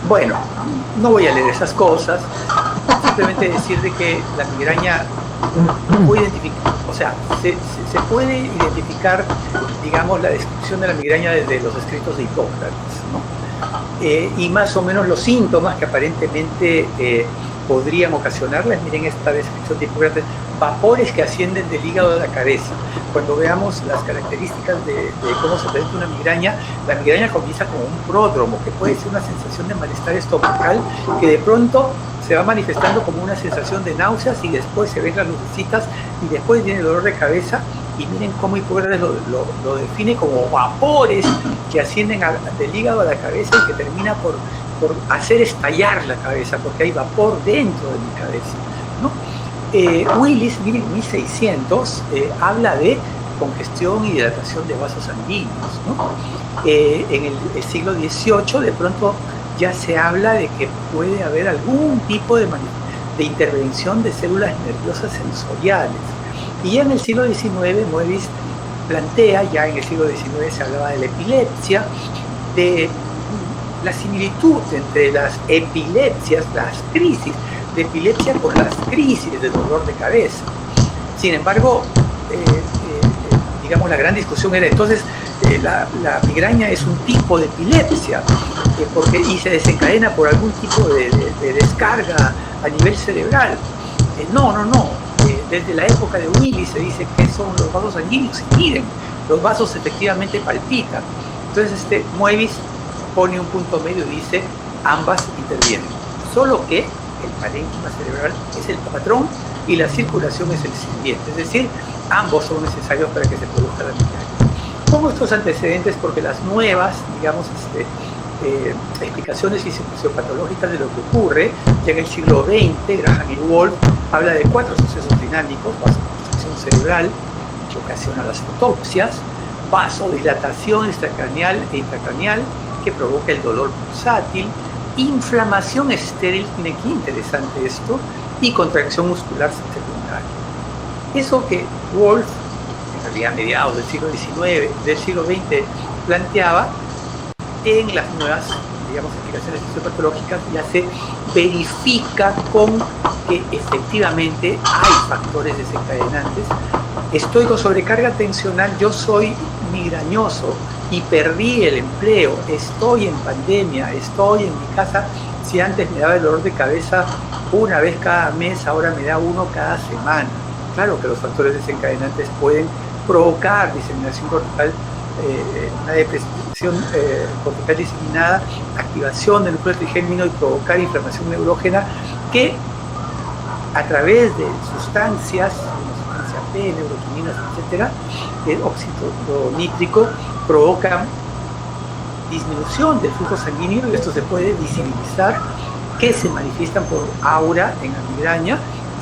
Bueno, no voy a leer esas cosas, simplemente decir de que la migraña puede identificar, o sea, se puede identificar, digamos, la descripción de la migraña desde los escritos de Hipócrates, ¿no? Y más o menos los síntomas que aparentemente podrían ocasionarlas. Miren esta descripción de Hipócrates: vapores que ascienden del hígado a la cabeza. Cuando veamos las características de cómo se presenta una migraña, la migraña comienza como un pródromo, que puede ser una sensación de malestar estomacal, que de pronto se va manifestando como una sensación de náuseas, y después se ven las lucecitas, y después viene el dolor de cabeza. Y miren cómo Hipócrates lo define como vapores que ascienden del hígado a la cabeza y que termina por hacer estallar la cabeza, porque hay vapor dentro de mi cabeza, ¿no? Willis, miren, 1600, habla de congestión y dilatación de vasos sanguíneos, ¿no? En el siglo XVIII de pronto ya se habla de que puede haber algún tipo de intervención de células nerviosas sensoriales. Y ya en el siglo XIX, Moebius plantea, ya en el siglo XIX se hablaba de la epilepsia, de la similitud entre las epilepsias, las crisis de epilepsia, con las crisis de dolor de cabeza. Sin embargo, digamos, la gran discusión era entonces, la migraña es un tipo de epilepsia, y se desencadena por algún tipo de descarga a nivel cerebral. No. Desde la época de Willis se dice que son los vasos sanguíneos, y miren, los vasos efectivamente palpitan. Entonces Moebius pone un punto medio y dice: ambas intervienen. solo que el parénquima cerebral es el patrón y la circulación es el siguiente, es decir, ambos son necesarios para que se produzca la migraña. Pongo estos antecedentes porque las nuevas, digamos, explicaciones fisiopatológicas de lo que ocurre, ya en el siglo XX, Graham y Wolf habla de 4 sucesos dinámicos: vasoconstricción cerebral, que ocasiona las fotopsias; vasodilatación extracraneal e intracraneal, que provoca el dolor pulsátil; inflamación estéril, miren qué interesante esto, y contracción muscular secundaria. Eso que Wolf, en realidad a mediados del siglo XIX, del siglo XX, planteaba, en las nuevas, digamos, explicaciones fisiopatológicas ya se verifica con que efectivamente hay factores desencadenantes. Estoy con sobrecarga tensional, yo soy migrañoso y perdí el empleo, estoy en pandemia, estoy en mi casa. Si antes me daba el dolor de cabeza una vez cada mes, ahora me da uno cada semana. Claro que los factores desencadenantes pueden provocar diseminación cortical, una depresión cortical diseminada, activación del núcleo trigémino y provocar inflamación neurógena que a través de sustancias, sustancia P, neuroquininas, etcétera, el óxido nítrico, provocan disminución del flujo sanguíneo, y esto se puede visibilizar, que se manifiestan por aura en la migraña,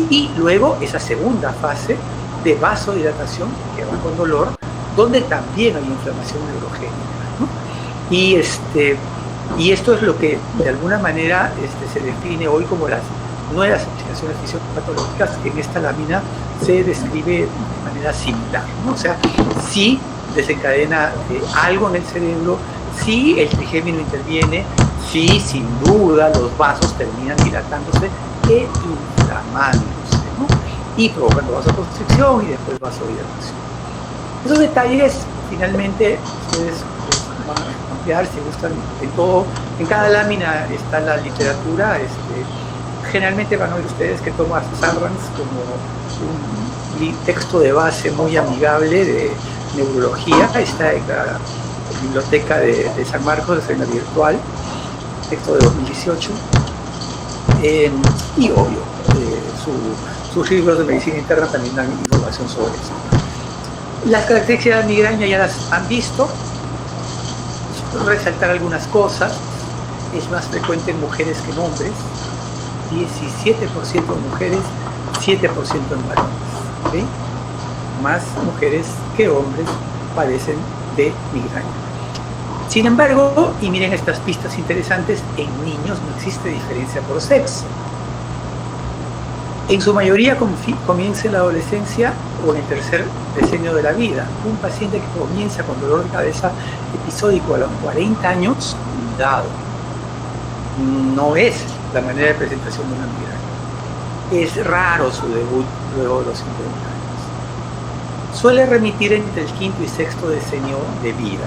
y luego esa segunda fase de vasodilatación que va con dolor, donde también hay inflamación neurogénica, ¿no? Y esto es lo que de alguna manera se define hoy como las nuevas explicaciones fisiopatológicas. En esta lámina se describe de manera similar, ¿no? O sea, sí desencadena algo en el cerebro, sí el trigémino interviene, sí, sin duda los vasos terminan dilatándose e inflamándose, ¿no? Y provocando vasoconstricción y después vasodilatación. Esos detalles, finalmente, ustedes van a ampliar si gustan en cada lámina está la literatura. Generalmente van a oír ustedes que Thomas Sanders como un texto de base muy amigable de neurología, está en la biblioteca de San Marcos, en la virtual, texto de 2018, y obvio, sus libros de medicina interna también dan información sobre eso. Las características de la migraña ya las han visto. Resaltar algunas cosas: es más frecuente en mujeres que en hombres, 17% en mujeres, 7% en varones, ¿okay? Más mujeres que hombres padecen de migraña. Sin embargo, y miren estas pistas interesantes, en niños no existe diferencia por sexo. En su mayoría comienza en la adolescencia o en el tercer decenio de la vida. Un paciente que comienza con dolor de cabeza episódico a los 40 años, cuidado, no es la manera de presentación de una migraña. Es raro su debut luego de los 50 años. Suele remitir entre el quinto y sexto decenio de vida.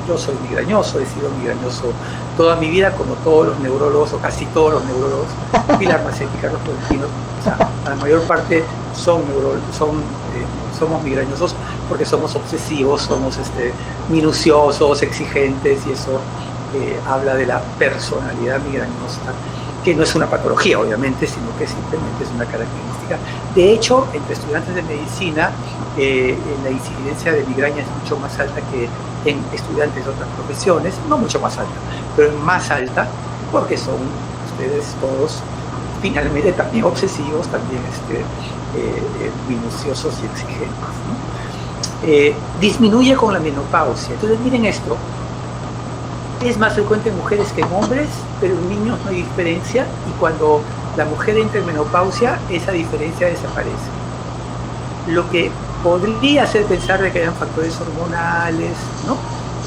Yo soy migrañoso, he sido migrañoso toda mi vida, como todos los neurólogos, o casi todos los neurólogos. Pilar Macetti, Carlos Florentino, o sea, la mayor parte somos migrañosos porque somos obsesivos, somos minuciosos, exigentes, y eso habla de la personalidad migrañosa, que no es una patología, obviamente, sino que simplemente es una característica. De hecho, entre estudiantes de medicina, la incidencia de migraña es mucho más alta que en estudiantes de otras profesiones, no mucho más alta, pero más alta, porque son ustedes todos finalmente también obsesivos, también minuciosos y exigentes, ¿no? Disminuye con la menopausia. Entonces, miren esto: es más frecuente en mujeres que en hombres, pero en niños no hay diferencia, y cuando la mujer entra en menopausia, esa diferencia desaparece. Lo que podría hacer pensar de que hayan factores hormonales, ¿no?,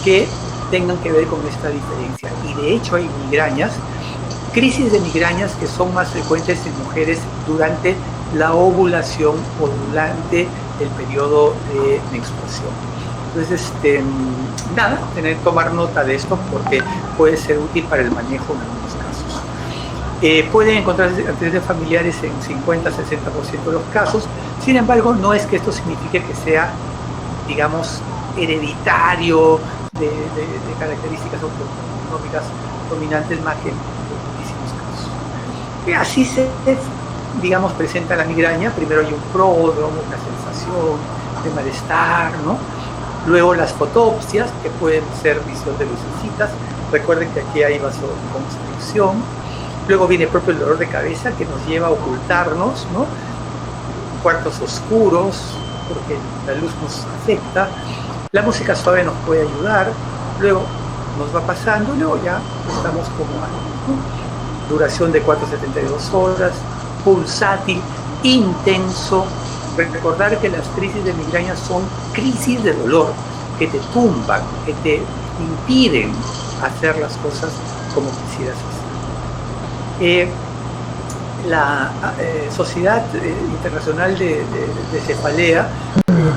que tengan que ver con esta diferencia. Y de hecho hay migrañas, crisis de migrañas, que son más frecuentes en mujeres durante la ovulación o durante el periodo de menstruación. Entonces, tomar nota de esto porque puede ser útil para el manejo en algunos casos. Pueden encontrarse antecedentes familiares en 50-60% de los casos. Sin embargo, no es que esto signifique que sea, digamos, hereditario de características autonómicas dominantes, más que en muchísimos casos. Y así digamos, presenta la migraña. Primero hay un pródromo, una sensación de malestar, ¿no? Luego las fotopsias, que pueden ser visión de lucecitas. Recuerden que aquí hay vasoconstricción. Luego viene propio el dolor de cabeza, que nos lleva a ocultarnos, ¿no? Cuartos oscuros, porque la luz nos afecta. La música suave nos puede ayudar. Luego nos va pasando y luego ya estamos como antes, ¿no? Duración de 4,72 horas, pulsátil, intenso. Recordar que las crisis de migraña son crisis de dolor, que te tumban, que te impiden hacer las cosas como quisieras hacer. La Sociedad Internacional de Cefalea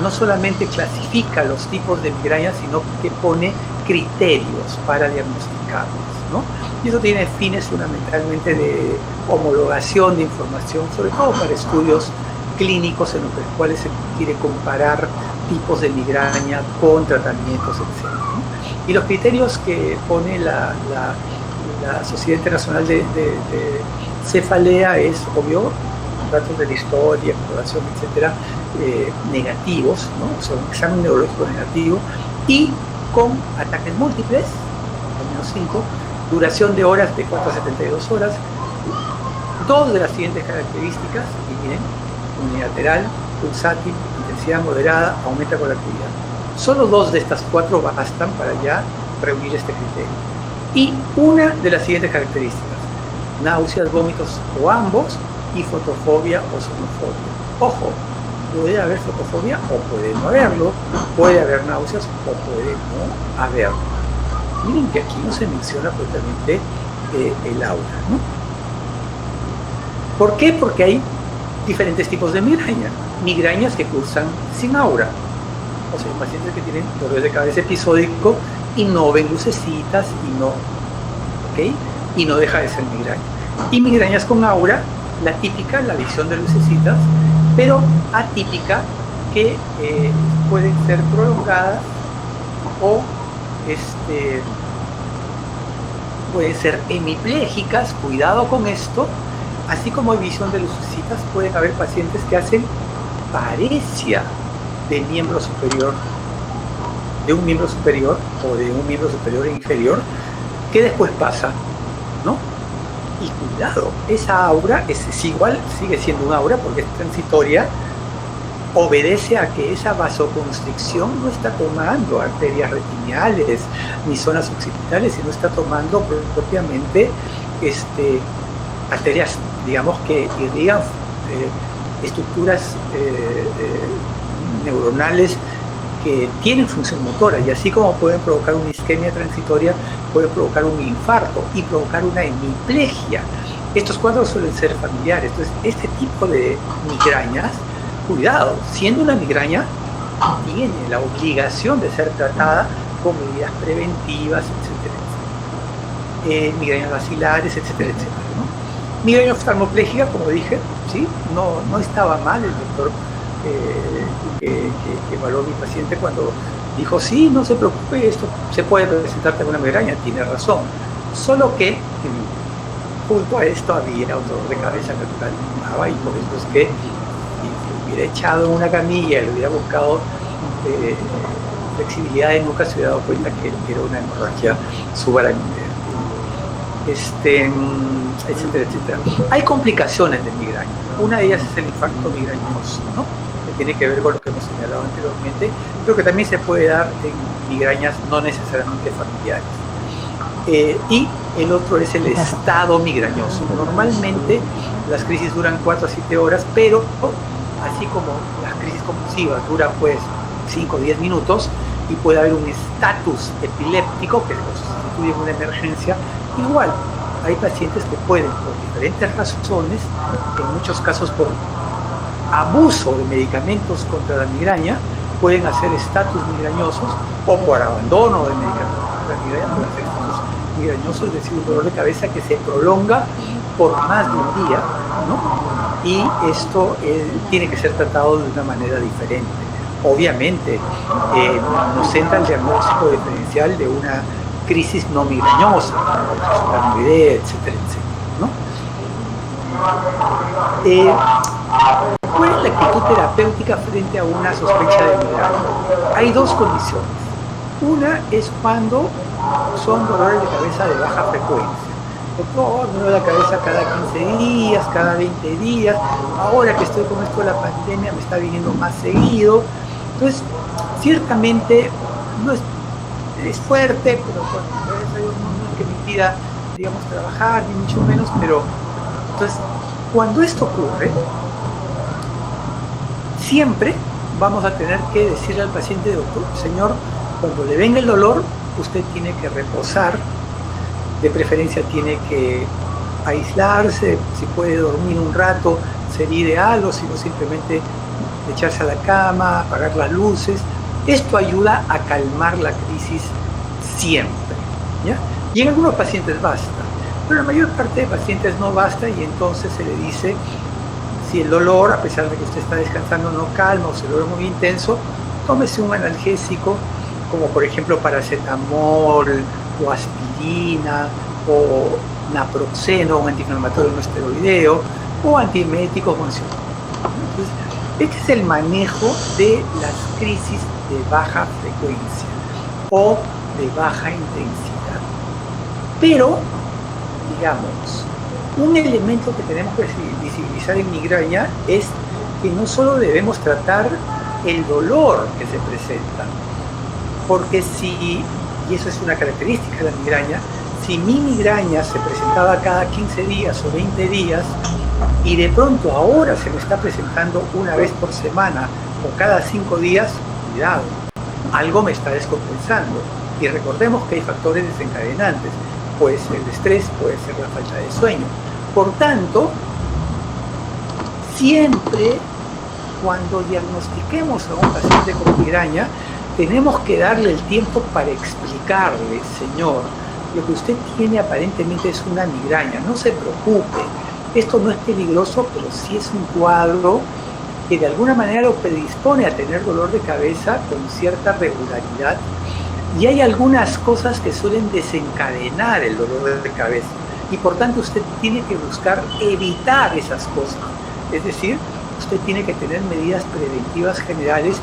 no solamente clasifica los tipos de migraña, sino que pone criterios para diagnosticarlos, ¿no? Y eso tiene fines fundamentalmente de homologación de información, sobre todo para estudios clínicos en los cuales se quiere comparar tipos de migraña con tratamientos, etc., ¿no? Y los criterios que pone la Sociedad Internacional de Cefalea es, obvio, datos de la historia, exploración, etcétera, negativos, ¿no? O sea, un examen neurológico negativo, y con ataques múltiples, al menos 5, duración de horas de 4,72 horas, 2 de las siguientes características, y miren, unilateral, pulsátil, intensidad moderada, aumenta con la actividad. Solo 2 de estas 4 bastan para ya reunir este criterio. Y una de las siguientes características: náuseas, vómitos o ambos, y fotofobia o sonofobia. Ojo, puede haber fotofobia o puede no haberlo, puede haber náuseas o puede no haberlo. Miren que aquí no se menciona propiamente el aura, ¿no? ¿Por qué? Porque hay diferentes tipos de migraña. Migrañas que cursan sin aura. O sea, hay pacientes que tienen dolores de cabeza episódico y no ven lucecitas y no, ¿ok? Y no deja de ser migraña. Y migrañas con aura, la típica, la visión de lucecitas, pero atípica, que pueden ser prolongadas o pueden ser hemiplégicas. Cuidado con esto. Así como hay visión de lucecitas, pueden haber pacientes que hacen paresia de miembro superior, de un miembro superior o de un miembro superior e inferior, que después pasa, ¿no? Y cuidado, esa aura es igual, sigue siendo un aura porque es transitoria, obedece a que esa vasoconstricción no está tomando arterias retiniales ni zonas occipitales, sino está tomando propiamente arterias, digamos, que irrigan estructuras neuronales que tienen función motora, y así como pueden provocar una isquemia transitoria, pueden provocar un infarto y provocar una hemiplegia. Estos cuadros suelen ser familiares. Entonces, este tipo de migrañas, cuidado, siendo una migraña, tiene la obligación de ser tratada con medidas preventivas, etcétera, etcétera. Migrañas vacilares, etcétera, etcétera, ¿no? Migraña oftalmoplégica, como dije, ¿sí? No estaba mal el doctor que evaluó a mi paciente cuando dijo: sí, no se preocupe, esto se puede presentar como una migraña. Tiene razón, solo que junto a esto había un dolor de cabeza natural, y por eso es que si hubiera echado en una camilla y le hubiera buscado flexibilidad de nuca, se hubiera dado cuenta que era una hemorragia subaracnoidea, etcétera, etcétera. Hay complicaciones de migraña. Una de ellas es el infarto migrañoso, ¿no? Que tiene que ver con lo que hemos señalado anteriormente, pero que también se puede dar en migrañas no necesariamente familiares. Y el otro es el estado migrañoso. Normalmente las crisis duran 4 a 7 horas, pero así como las crisis convulsivas duran pues 5 o 10 minutos, y puede haber un estatus epiléptico que lo sustituye en una emergencia, igual hay pacientes que pueden, por diferentes razones, en muchos casos por abuso de medicamentos contra la migraña, pueden hacer estatus migrañosos, o por abandono de medicamentos contra la migraña, pueden hacer estatus migrañosos, es decir, un dolor de cabeza que se prolonga por más de un día, ¿no? Y esto tiene que ser tratado de una manera diferente. Obviamente, nos entra el diagnóstico diferencial de una crisis no migrañosa, una idea, etcétera, etcétera, ¿no? ¿Cuál es la actitud terapéutica frente a una sospecha de migraña? Hay dos condiciones. Una es cuando son dolores de cabeza de baja frecuencia. Doctor, me duele la cabeza cada 15 días, cada 20 días. Ahora que estoy con esto de la pandemia me está viniendo más seguido. Entonces, ciertamente no es fuerte, pero bueno, gracias a Dios no es que me impida, digamos, trabajar, ni mucho menos, pero entonces, cuando esto ocurre, siempre vamos a tener que decirle al paciente, doctor, señor, cuando le venga el dolor, usted tiene que reposar, de preferencia tiene que aislarse, si puede dormir un rato sería ideal, o si no simplemente echarse a la cama, apagar las luces. Esto ayuda a calmar la crisis siempre, ¿ya? Y en algunos pacientes basta, pero la mayor parte de pacientes no basta y entonces se le dice, si el dolor, a pesar de que usted está descansando, no calma o se lo ve muy intenso, tómese un analgésico, como por ejemplo paracetamol o aspirina o naproxeno, un antiinflamatorio no esteroideo, o antieméticos funcionales. Entonces, este es el manejo de las crisis de baja frecuencia o de baja intensidad. Pero, digamos, un elemento que tenemos que visibilizar en migraña es que no solo debemos tratar el dolor que se presenta, porque si, y eso es una característica de la migraña, si mi migraña se presentaba cada 15 días o 20 días y de pronto ahora se me está presentando una vez por semana o cada 5 días, cuidado, algo me está descompensando. Y recordemos que hay factores desencadenantes, puede ser el estrés, puede ser la falta de sueño. Por tanto, siempre cuando diagnostiquemos a un paciente con migraña, tenemos que darle el tiempo para explicarle, señor, lo que usted tiene aparentemente es una migraña, no se preocupe, esto no es peligroso, pero sí es un cuadro que de alguna manera lo predispone a tener dolor de cabeza con cierta regularidad, y hay algunas cosas que suelen desencadenar el dolor de cabeza, y por tanto usted tiene que buscar evitar esas cosas, es decir, usted tiene que tener medidas preventivas generales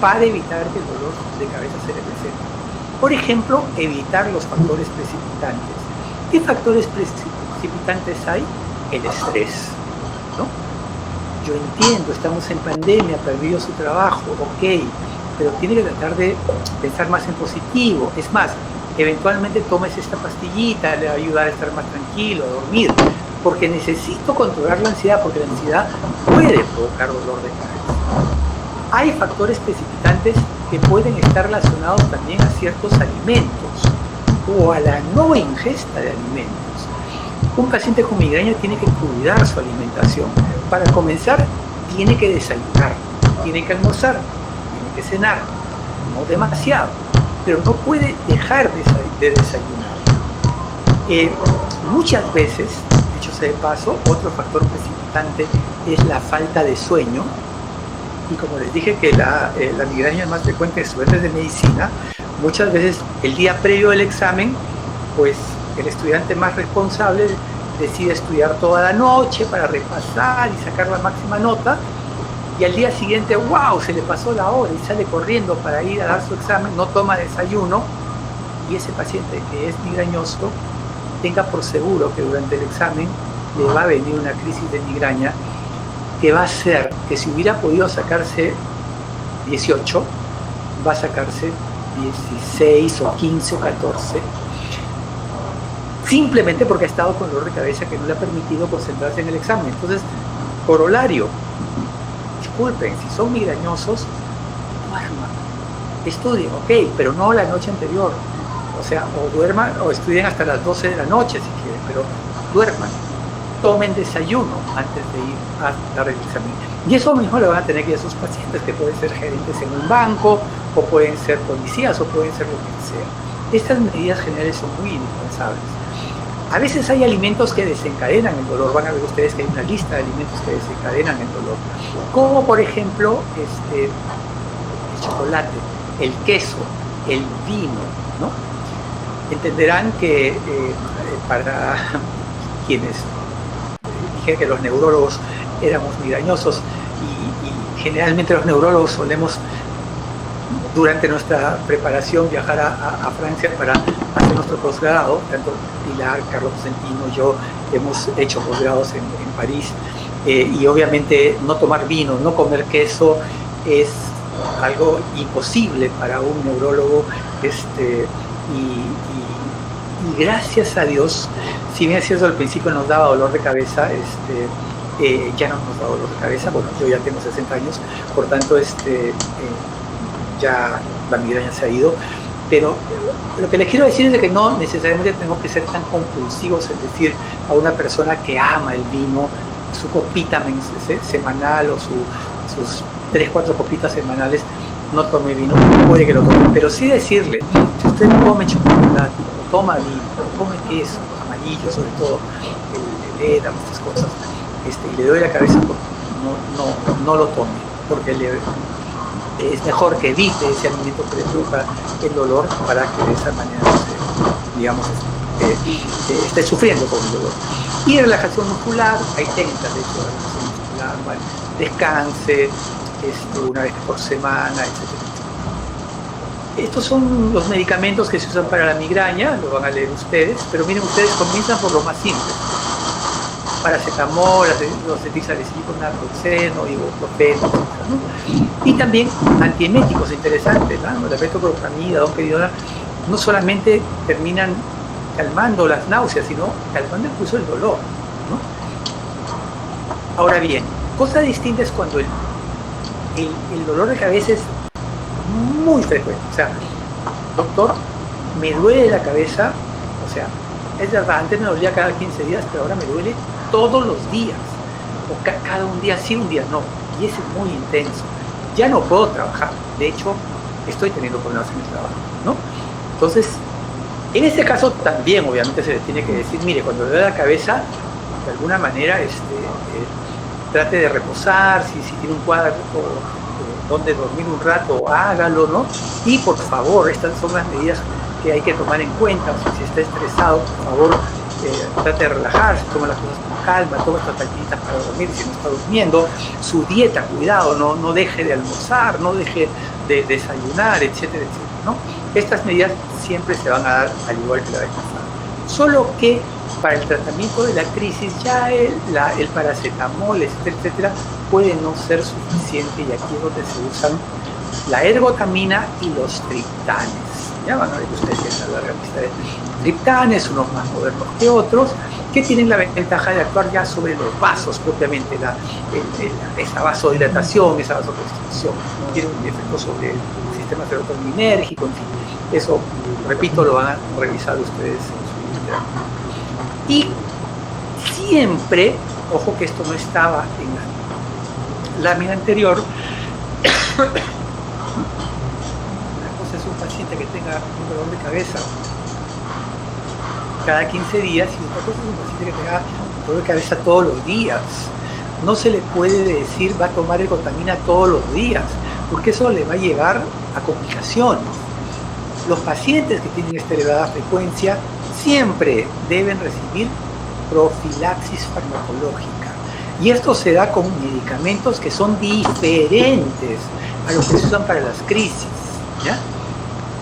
para evitar que el dolor de cabeza se le presente. Por ejemplo, evitar los factores precipitantes. ¿Qué factores precipitantes hay? El estrés, ¿no? Yo entiendo, estamos en pandemia, perdió su trabajo, ok, pero tiene que tratar de pensar más en positivo. Es más, eventualmente tomes esta pastillita, le va a ayudar a estar más tranquilo, a dormir, porque necesito controlar la ansiedad, porque la ansiedad puede provocar dolor de cabeza. Hay factores precipitantes que pueden estar relacionados también a ciertos alimentos o a la no ingesta de alimentos. Un paciente con migraña tiene que cuidar su alimentación. Para comenzar, tiene que desayunar, tiene que almorzar, tiene que cenar, no demasiado, pero no puede dejar de desayunar. Muchas veces, dicho sea de paso, otro factor precipitante es la falta de sueño. Y como les dije que la migraña es más frecuente en estudiantes de medicina, muchas veces el día previo del examen, pues el estudiante más responsable decide estudiar toda la noche para repasar y sacar la máxima nota, y al día siguiente, wow, se le pasó la hora y sale corriendo para ir a dar su examen, no toma desayuno, y ese paciente que es migrañoso tenga por seguro que durante el examen le va a venir una crisis de migraña que va a ser que si hubiera podido sacarse 18, va a sacarse 16 o 15 o 14, simplemente porque ha estado con dolor de cabeza que no le ha permitido concentrarse en el examen. Entonces, corolario, disculpen, si son migrañosos, duerman, estudien, ok, pero no la noche anterior, o sea, o duerman o estudien hasta las 12 de la noche si quieren, pero duerman. Tomen desayuno antes de ir a dar el examen. Y eso mismo le van a tener que ir a sus pacientes, que pueden ser gerentes en un banco, o pueden ser policías, o pueden ser lo que sea. Estas medidas generales son muy indispensables. A veces hay alimentos que desencadenan el dolor. Van a ver ustedes que hay una lista de alimentos que desencadenan el dolor. Como por ejemplo el chocolate, el queso, el vino, ¿no? Entenderán que para quienes dije que los neurólogos éramos migrañosos y generalmente los neurólogos solemos durante nuestra preparación viajar a Francia para hacer nuestro posgrado. Tanto Pilar, Carlos Centino y yo hemos hecho posgrados en París, y obviamente no tomar vino, no comer queso es algo imposible para un neurólogo, y gracias a Dios, si bien es cierto al principio nos daba dolor de cabeza, ya no nos da dolor de cabeza. Bueno, yo ya tengo 60 años, por tanto ya la migraña se ha ido, pero lo que les quiero decir es de que no necesariamente tenemos que ser tan compulsivos, es decir, a una persona que ama el vino, su copita semanal o sus 3-4 copitas semanales, no tome vino, puede que lo tome, pero sí decirle, si usted come chocolate, o toma vino, o come queso, amarillo sobre todo, el étamo, estas cosas, y le doy la cabeza, no lo tome, porque es mejor que evite ese alimento que le provoca el dolor, para que de esa manera esté sufriendo con el dolor. Y relajación muscular, hay técnicas de hecho de relajación muscular, ¿vale? Descanse una vez por semana, etc. Estos son los medicamentos que se usan para la migraña, lo van a leer ustedes, pero miren ustedes, comienzan por lo más simple: paracetamol, los acetilsalicílico, naproxeno, ibuprofeno, etc., ¿no? Y también antieméticos interesantes, ¿no? La metoclopramida, domperidona, no solamente terminan calmando las náuseas, sino calmando incluso el dolor, ¿no? Ahora bien, cosa distinta es cuando el dolor de cabeza es muy frecuente. O sea, doctor, me duele la cabeza, o sea, es verdad, antes me dolía cada 15 días, pero ahora me duele todos los días, o cada un día sí, un día no, y ese es muy intenso. Ya no puedo trabajar, de hecho, estoy teniendo problemas en el trabajo, ¿no? Entonces, en este caso también, obviamente, se le tiene que decir, mire, cuando le duele la cabeza, de alguna manera, trate de reposar, si tiene un cuadro donde dormir un rato, hágalo, ¿no? Y por favor, estas son las medidas que hay que tomar en cuenta. O sea, si está estresado, por favor, trate de relajarse, toma las cosas con calma, toma estas pastillitas para dormir si no está durmiendo. Su dieta, cuidado, no deje de almorzar, no deje de desayunar, etcétera, etcétera, ¿no? Estas medidas siempre se van a dar al igual que la vez pasada. Solo que para el tratamiento de la crisis ya el paracetamol, etcétera, etcétera, puede no ser suficiente, y aquí es donde se usan la ergotamina y los triptanes. Ya van a ver ustedes en la larga lista de triptanes, unos más modernos que otros, que tienen la ventaja de actuar ya sobre los vasos propiamente, esa vasodilatación, esa vasoconstricción, tiene un efecto sobre el sistema serotoninérgico, en fin, eso, repito, lo van a revisar ustedes en su literatura. Y siempre, ojo que esto no estaba en la lámina anterior, una cosa es un paciente que tenga un dolor de cabeza cada 15 días, y otra cosa es un paciente que tenga dolor de cabeza todos los días. No se le puede decir va a tomar ergotamina todos los días, porque eso le va a llevar a complicaciones. Los pacientes que tienen esta elevada frecuencia siempre deben recibir profilaxis farmacológica, y esto se da con medicamentos que son diferentes a los que se usan para las crisis, ¿ya?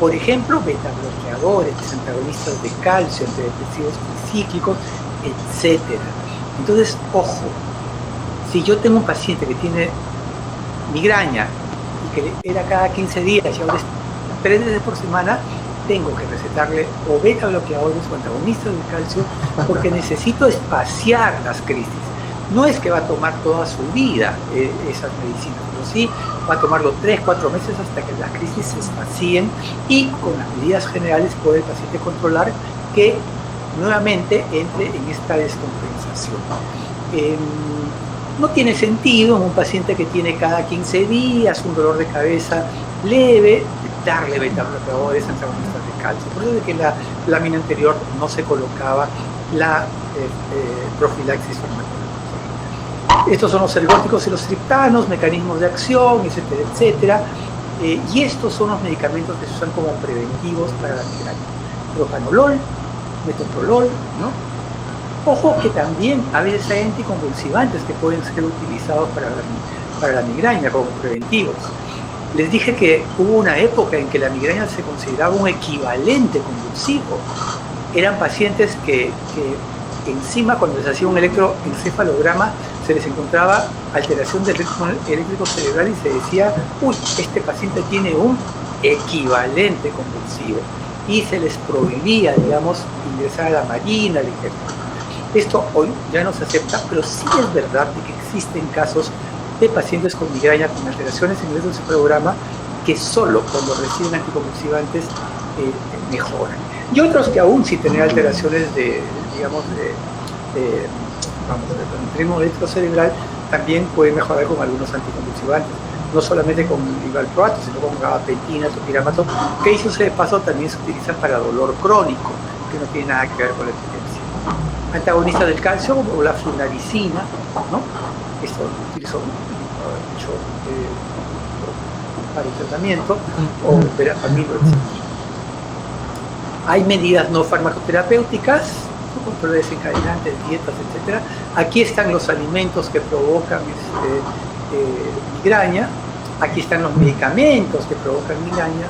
Por ejemplo, beta bloqueadores, antagonistas de calcio, antidepresivos tricíclicos, etc. Entonces, ojo, si yo tengo un paciente que tiene migraña y que era cada 15 días y ahora es 3 veces por semana, tengo que recetarle o beta bloqueadores o antagonistas del calcio, porque necesito espaciar las crisis. No es que va a tomar toda su vida esas medicinas, pero sí va a tomarlo 3-4 meses hasta que las crisis se espacien, y con las medidas generales puede el paciente controlar que nuevamente entre en esta descompensación. No tiene sentido en un paciente que tiene cada 15 días un dolor de cabeza leve darle beta bloqueadores, antagonistas de calcio. Por eso es que en la lámina anterior no se colocaba la profilaxis farmacológica. Estos son los ergóticos y los triptanos, mecanismos de acción, etcétera, etcétera. Y estos son los medicamentos que se usan como preventivos para la migraña. Propanolol, metoprolol, ¿no? Ojo que también a veces hay anticonvulsivantes que pueden ser utilizados para la migraña como preventivos. Les dije que hubo una época en que la migraña se consideraba un equivalente convulsivo. Eran pacientes que encima, cuando les hacía un electroencefalograma, se les encontraba alteración del ritmo eléctrico cerebral y se decía, uy, este paciente tiene un equivalente convulsivo. Y se les prohibía, digamos, ingresar a la marina, al ejército. Esto hoy ya no se acepta, pero sí es verdad de que existen casos de pacientes con migraña, con alteraciones en el electroencefalograma, que solo cuando reciben anticonvulsivantes mejoran. Y otros que aún sin tener alteraciones del ritmo electrocerebral, también pueden mejorar con algunos anticonvulsivantes. No solamente con valproato, sino con gabapentina, topiramato, que dicho sea de paso también se utilizan para dolor crónico, que no tiene nada que ver con la epilepsia. Antagonistas del calcio, como la flunarizina, ¿no? Esto lo utilizo mucho para el tratamiento, o verapamil, etc. Hay medidas no farmacoterapéuticas, control de desencadenantes, dietas, etc. Aquí están los alimentos que provocan migraña, aquí están los medicamentos que provocan migraña,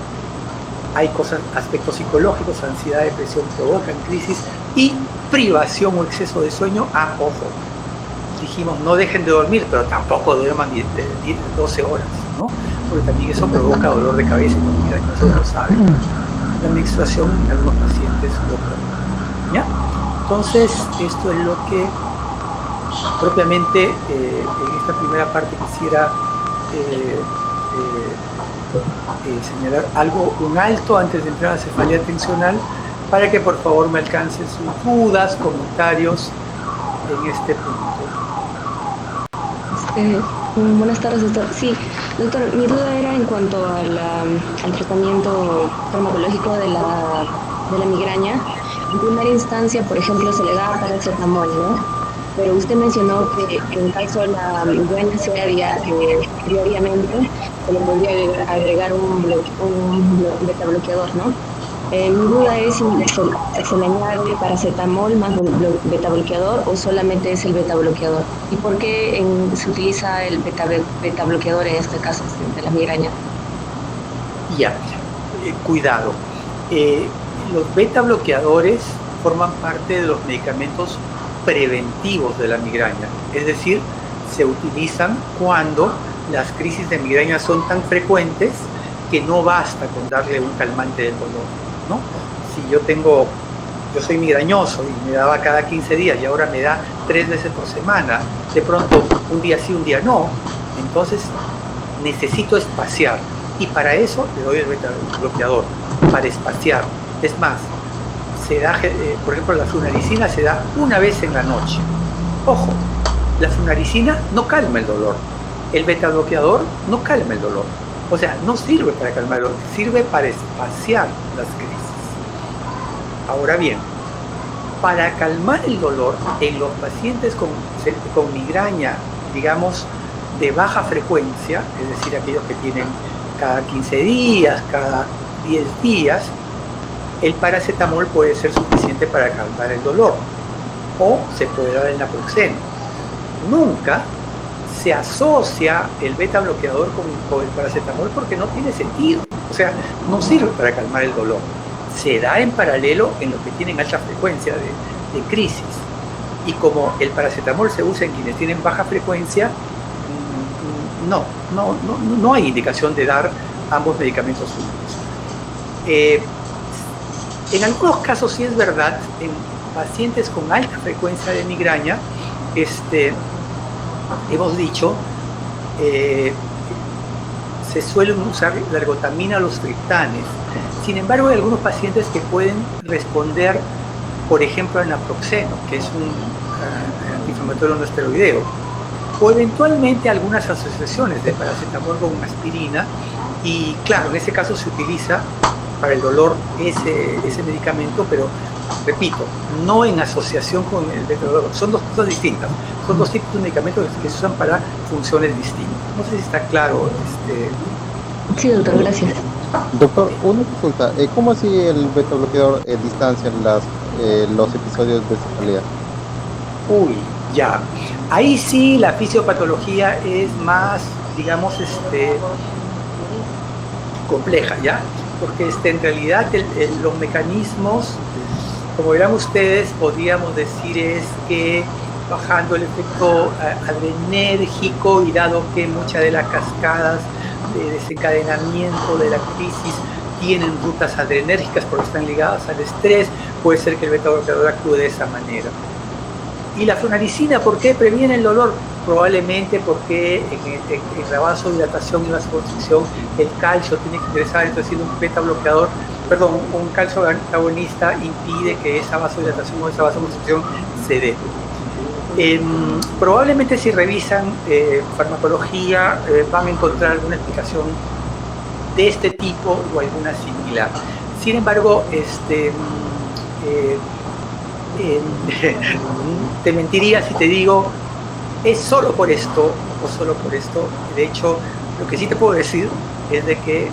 hay aspectos psicológicos, ansiedad, depresión provocan crisis, y privación o exceso de sueño. Ojo, dijimos no dejen de dormir, pero tampoco duerman 12 horas, ¿no? Porque también eso provoca dolor de cabeza y con migraña, eso lo saben. La menstruación en algunos pacientes lo provoca, ¿ya? Entonces, esto es lo que propiamente en esta primera parte quisiera señalar un alto antes de entrar a cefalea tensional, para que por favor me alcancen sus dudas, comentarios en este punto. Buenas tardes, doctor. Sí, doctor, mi duda era en cuanto al tratamiento farmacológico de la migraña. En primera instancia, por ejemplo, se le da paracetamol, ¿no? Pero usted mencionó que en caso de la migraña sea diariamente, se le podría agregar un beta bloqueador, ¿no? Mi duda es si se le añade paracetamol más beta bloqueador o solamente es el beta bloqueador. ¿Y por qué se utiliza el beta bloqueador en este caso de la migraña? Ya, cuidado. Los beta bloqueadores forman parte de los medicamentos preventivos de la migraña, es decir, se utilizan cuando las crisis de migraña son tan frecuentes que no basta con darle un calmante del dolor, ¿no? Si yo soy migrañoso y me daba cada 15 días y ahora me da 3 veces por semana, de pronto un día sí, un día no, entonces necesito espaciar, y para eso le doy el beta bloqueador, para espaciar. Es más, se da, por ejemplo, la flunarizina se da una vez en la noche. Ojo, la flunarizina no calma el dolor, el beta bloqueador no calma el dolor. O sea, no sirve para calmar el dolor, sirve para espaciar las crisis. Ahora bien, para calmar el dolor en los pacientes con migraña, digamos, de baja frecuencia, es decir, aquellos que tienen cada 15 días, cada 10 días, el paracetamol puede ser suficiente para calmar el dolor, o se puede dar el naproxeno. Nunca se asocia el beta bloqueador con el paracetamol porque no tiene sentido, o sea, no sirve para calmar el dolor. Se da en paralelo en los que tienen alta frecuencia de crisis, y como el paracetamol se usa en quienes tienen baja frecuencia, no hay indicación de dar ambos medicamentos juntos. En algunos casos sí es verdad, en pacientes con alta frecuencia de migraña, hemos dicho, se suelen usar la ergotamina o los triptanes. Sin embargo, hay algunos pacientes que pueden responder, por ejemplo, al naproxeno, que es un antiinflamatorio no esteroideo, o eventualmente algunas asociaciones de paracetamol con aspirina, y claro, en ese caso se utiliza para el dolor ese medicamento, pero repito, no en asociación con el beta-bloqueador. Son dos cosas distintas, son dos tipos de medicamentos que se usan para funciones distintas. No sé si está claro. Sí, doctor, gracias. Doctor, una consulta, ¿cómo así el beta bloqueador distancia los episodios de cefalea? Uy, ya. Ahí sí la fisiopatología es más, digamos, compleja, ¿ya? Porque en realidad los mecanismos, como verán ustedes, podríamos decir es que bajando el efecto adrenérgico y dado que muchas de las cascadas de desencadenamiento de la crisis tienen rutas adrenérgicas porque están ligadas al estrés, puede ser que el beta-bloqueador actúe de esa manera. ¿Y la flunarizina por qué previene el dolor? Probablemente porque en la vasodilatación y vasoconstricción el calcio tiene que ingresar, entonces siendo un beta-bloqueador, perdón, un calcio antagonista impide que esa vasodilatación o esa vasoconstricción se dé. Probablemente si revisan farmacología van a encontrar alguna explicación de este tipo o alguna similar. Sin embargo, te mentiría si te digo es solo por esto o solo por esto. De hecho, lo que sí te puedo decir es de que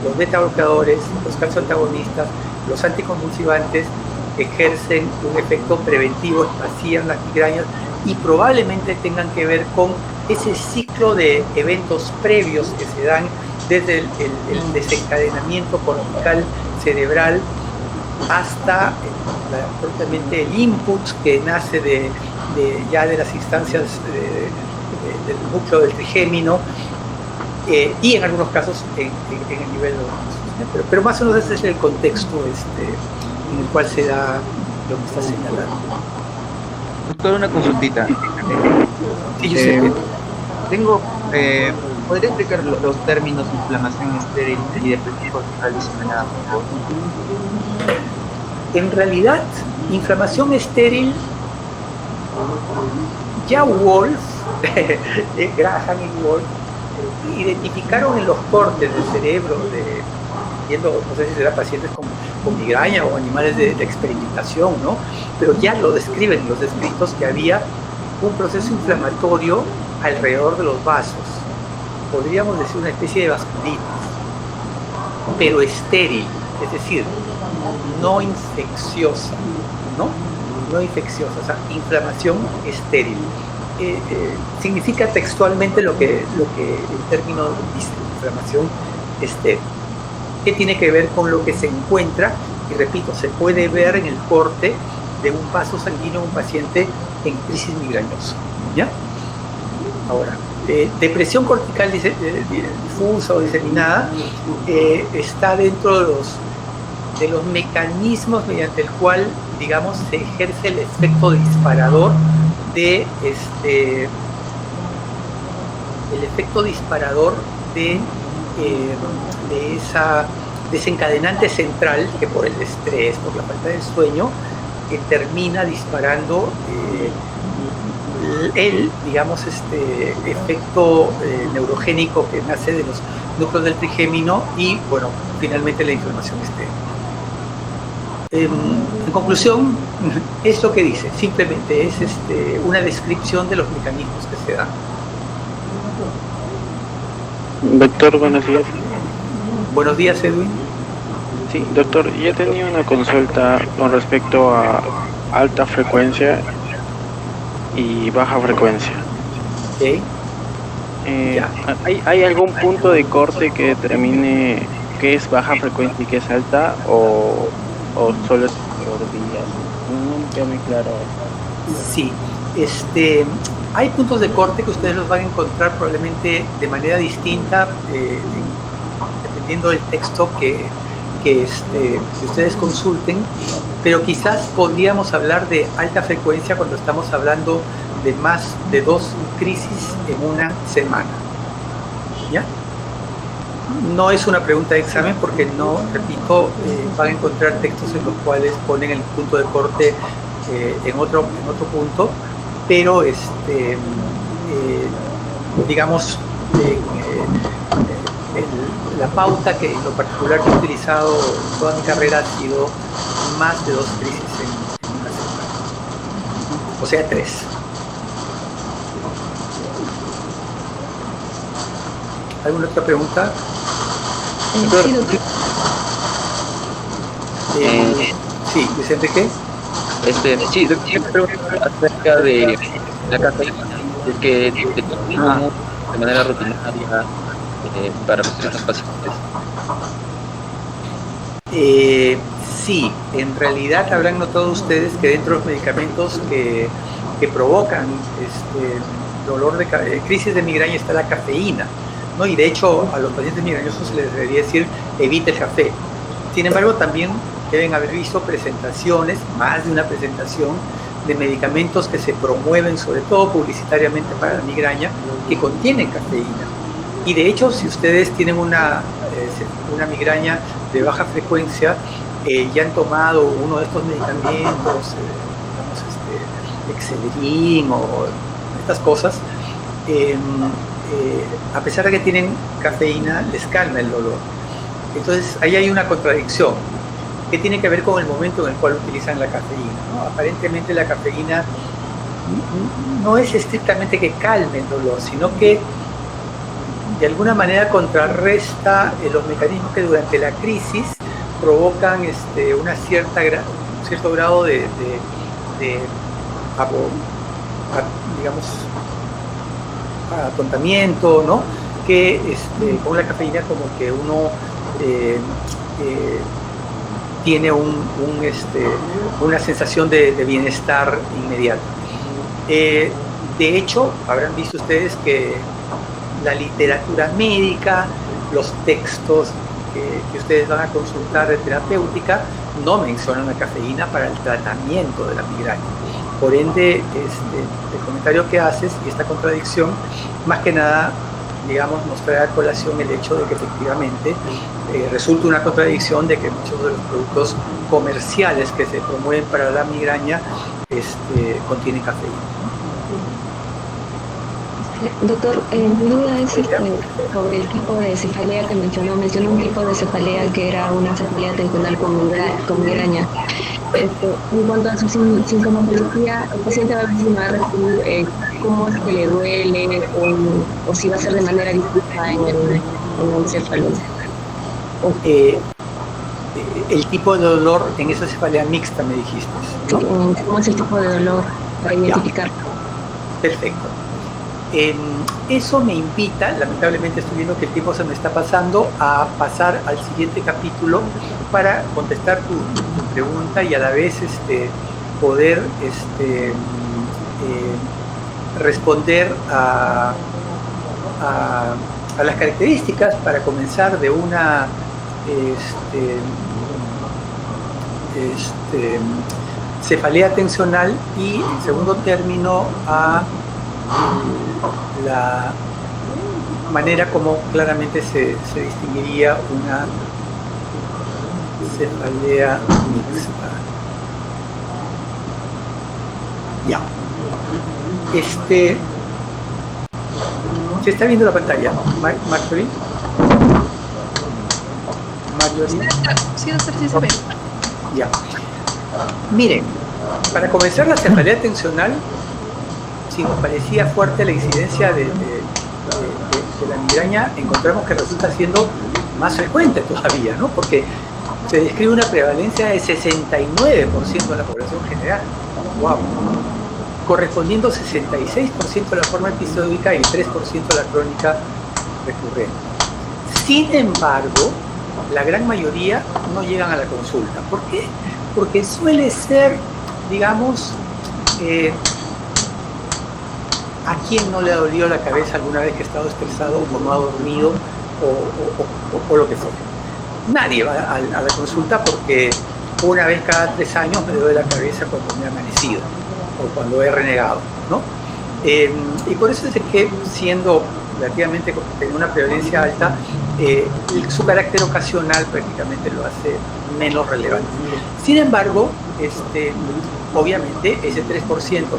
los beta bloqueadores, los calcioantagonistas, los anticonvulsivantes ejercen un efecto preventivo, vacían las migrañas y probablemente tengan que ver con ese ciclo de eventos previos que se dan desde el desencadenamiento cortical cerebral hasta propiamente el input que nace ya de las instancias del núcleo del trigémino y en algunos casos en el nivel de pero más o menos ese es el contexto en el cual se da lo que está señalando. Doctor, una consultita. Sí, yo sé ¿podría explicar los términos inflamación estéril y depresión cortical diseminada, por favor? En realidad, inflamación estéril, ya Wolf, Graham y Wolf, identificaron en los cortes del cerebro, no sé si será pacientes con migraña o animales de experimentación, ¿no? Pero ya lo describen en los escritos que había un proceso inflamatorio alrededor de los vasos. Podríamos decir una especie de vasculitis, pero estéril, es decir, no infecciosa, ¿no? No infecciosa, o sea, inflamación estéril. Significa textualmente lo que el término dice, inflamación estéril. ¿Qué tiene que ver con lo que se encuentra? Y repito, se puede ver en el corte de un vaso sanguíneo de un paciente en crisis migrañosa, ¿ya? Ahora, depresión cortical difusa o diseminada está dentro de los mecanismos mediante el cual, digamos, se ejerce el efecto disparador de esa desencadenante central que por el estrés, por la falta de sueño, que termina disparando digamos, efecto neurogénico que nace de los núcleos del trigémino y, bueno, finalmente la inflamación estéril. En conclusión, es lo que dice, simplemente es una descripción de los mecanismos que se dan. Doctor, buenos días. Buenos días, Edwin. Sí, doctor, yo tenía una consulta con respecto a alta frecuencia y baja frecuencia. Okay. ¿Hay algún punto de corte que determine qué es baja frecuencia y qué es alta o solo es por días? No me queda muy claro. Sí, hay puntos de corte que ustedes los van a encontrar probablemente de manera distinta dependiendo del texto que ustedes consulten, pero quizás podríamos hablar de alta frecuencia cuando estamos hablando de más de 2 crisis en una semana, ¿ya? No es una pregunta de examen porque no, repito, van a encontrar textos en los cuales ponen el punto de corte en otro punto, pero digamos, la pauta que en lo particular que he utilizado toda mi carrera ha sido más de 2 crisis en una semana, o sea 3. ¿Alguna otra pregunta? Sí, doctor. Sí, Vicente, ¿qué? Sí, doctor, quiero preguntar acerca acerca de la cafeína, es que te consumo de manera rutinaria para los pacientes. Sí, en realidad habrán notado ustedes que dentro de los medicamentos que provocan dolor de crisis de migraña está la cafeína, ¿no? Y de hecho a los pacientes migrañosos se les debería decir evite el café. Sin embargo, también deben haber visto presentaciones, más de una presentación, de medicamentos que se promueven, sobre todo publicitariamente para la migraña, que contienen cafeína. Y de hecho, si ustedes tienen una migraña de baja frecuencia, y han tomado uno de estos medicamentos, Excelerin o estas cosas, a pesar de que tienen cafeína, les calma el dolor. Entonces, ahí hay una contradicción que tiene que ver con el momento en el cual utilizan la cafeína, ¿no? Aparentemente la cafeína no es estrictamente que calme el dolor, sino que de alguna manera contrarresta los mecanismos que durante la crisis provocan un cierto grado de digamos, atontamiento, ¿no? Que con la cafeína como que uno tiene una sensación de bienestar inmediato. De hecho, habrán visto ustedes que la literatura médica, los textos que ustedes van a consultar de terapéutica, no mencionan la cafeína para el tratamiento de la migraña. Por ende, el comentario que haces y esta contradicción, más que nada, digamos, nos trae a colación el hecho de que efectivamente resulta una contradicción de que muchos de los productos comerciales que se promueven para la migraña contienen cafeína. Doctor, mi duda es sobre el tipo de cefalea que mencionó. Mencionó un tipo de cefalea que era una cefalea tensional con migraña. En cuanto a su sintomatología, el paciente va a ver si me va a recibir cómo es que le duele o si va a ser de manera distinta en el encéfalo. El tipo de dolor en esa cefalea mixta, me dijiste, ¿no? ¿Cómo es el tipo de dolor para identificar? Perfecto. Eso me invita, lamentablemente estoy viendo que el tiempo se me está pasando, a pasar al siguiente capítulo para contestar tu pregunta y a la vez poder responder a las características, para comenzar, de una cefalea tensional y, en segundo término, a la manera como claramente se distinguiría una cefalea mixta. Ya. ¿Se está viendo la pantalla, Marjorie? Sí, doctor, sí se ve. Ya. Miren, para comenzar, la cefalea tensional, si nos parecía fuerte la incidencia de la migraña, encontramos que resulta siendo más frecuente todavía, ¿no? Porque se describe una prevalencia de 69% de la población general. ¡Wow! Correspondiendo 66% de la forma episódica y 3% de la crónica recurrente. Sin embargo, la gran mayoría no llegan a la consulta. ¿Por qué? Porque suele ser, digamos, ¿a quién no le ha dolido la cabeza alguna vez que ha estado estresado o no ha dormido o lo que sea? Nadie va a la consulta porque una vez cada 3 años me duele la cabeza cuando me he amanecido o cuando he renegado, ¿no? Y por eso es que, siendo relativamente en una prevalencia alta, su carácter ocasional prácticamente lo hace menos relevante. Sin embargo, obviamente ese 3%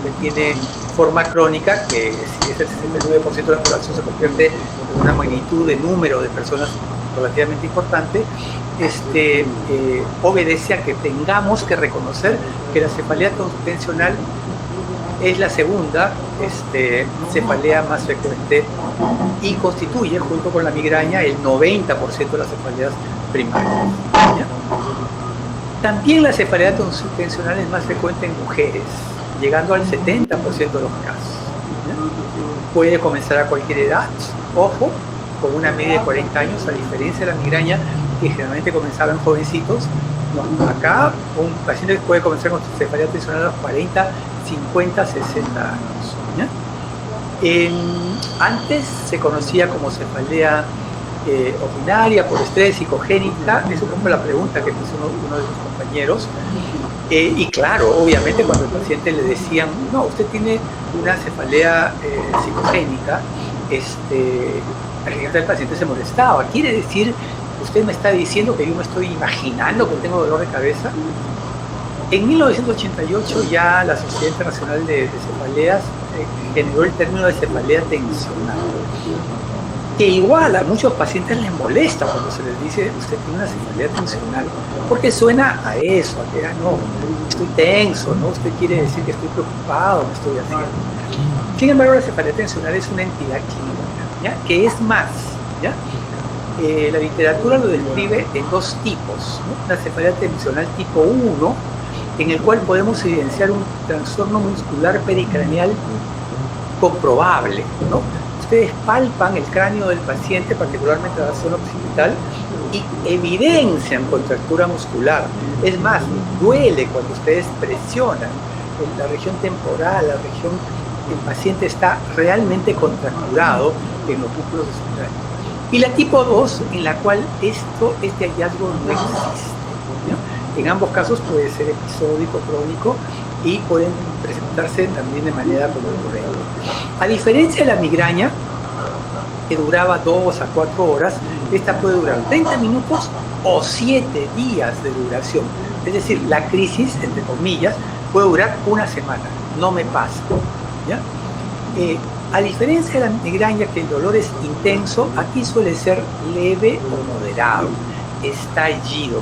que tiene forma crónica, que si es el 69% de la población, se convierte en una magnitud de número de personas relativamente importante, obedece a que tengamos que reconocer que la cefalea tensional es la segunda cefalea más frecuente y constituye, junto con la migraña, el 90% de las cefaleas primarias. ¿Ya? También la cefalea tensional es más frecuente en mujeres, llegando al 70% de los casos. ¿Ya? Puede comenzar a cualquier edad, ojo, con una media de 40 años, a diferencia de la migraña, que generalmente comenzaba en jovencitos. No, acá un paciente puede comenzar con cefalea tensional a los 40, 50, 60 años. ¿Ya? Antes se conocía como cefalea ordinaria por estrés psicogénica, es un poco la pregunta que puso uno de sus compañeros. Y claro, obviamente cuando el paciente le decían, no, usted tiene una cefalea psicogénica, el paciente se molestaba. ¿Quiere decir, usted me está diciendo que yo me estoy imaginando que tengo dolor de cabeza? En 1988 ya la Sociedad Internacional de Cefaleas generó el término de cefalea tensional, que igual a muchos pacientes les molesta cuando se les dice usted tiene una cefalea tensional, porque suena a eso, a que no, estoy tenso, ¿no? Usted quiere decir que estoy preocupado, me estoy haciendo. Sin embargo, la cefalea tensional es una entidad clínica, ¿ya? Que es más, ¿ya? La literatura lo describe en dos tipos, ¿no? Una cefalea tensional tipo 1, en el cual podemos evidenciar un trastorno muscular pericraneal comprobable, ¿no? Ustedes palpan el cráneo del paciente, particularmente la zona occipital, y evidencian contractura muscular. Es más, duele cuando ustedes presionan en la región temporal, la región que el paciente está realmente contracturado en los músculos de su cráneo. Y la tipo 2, en la cual este hallazgo no existe, ¿no? En ambos casos puede ser episódico, crónico, y pueden presentarse también de manera concurrente. A diferencia de la migraña, que duraba 2 a 4 horas, esta puede durar 30 minutos o 7 días de duración. Es decir, la crisis, entre comillas, puede durar una semana. No me pasa, ¿ya? A diferencia de la migraña, que el dolor es intenso, aquí suele ser leve o moderado. Estallido,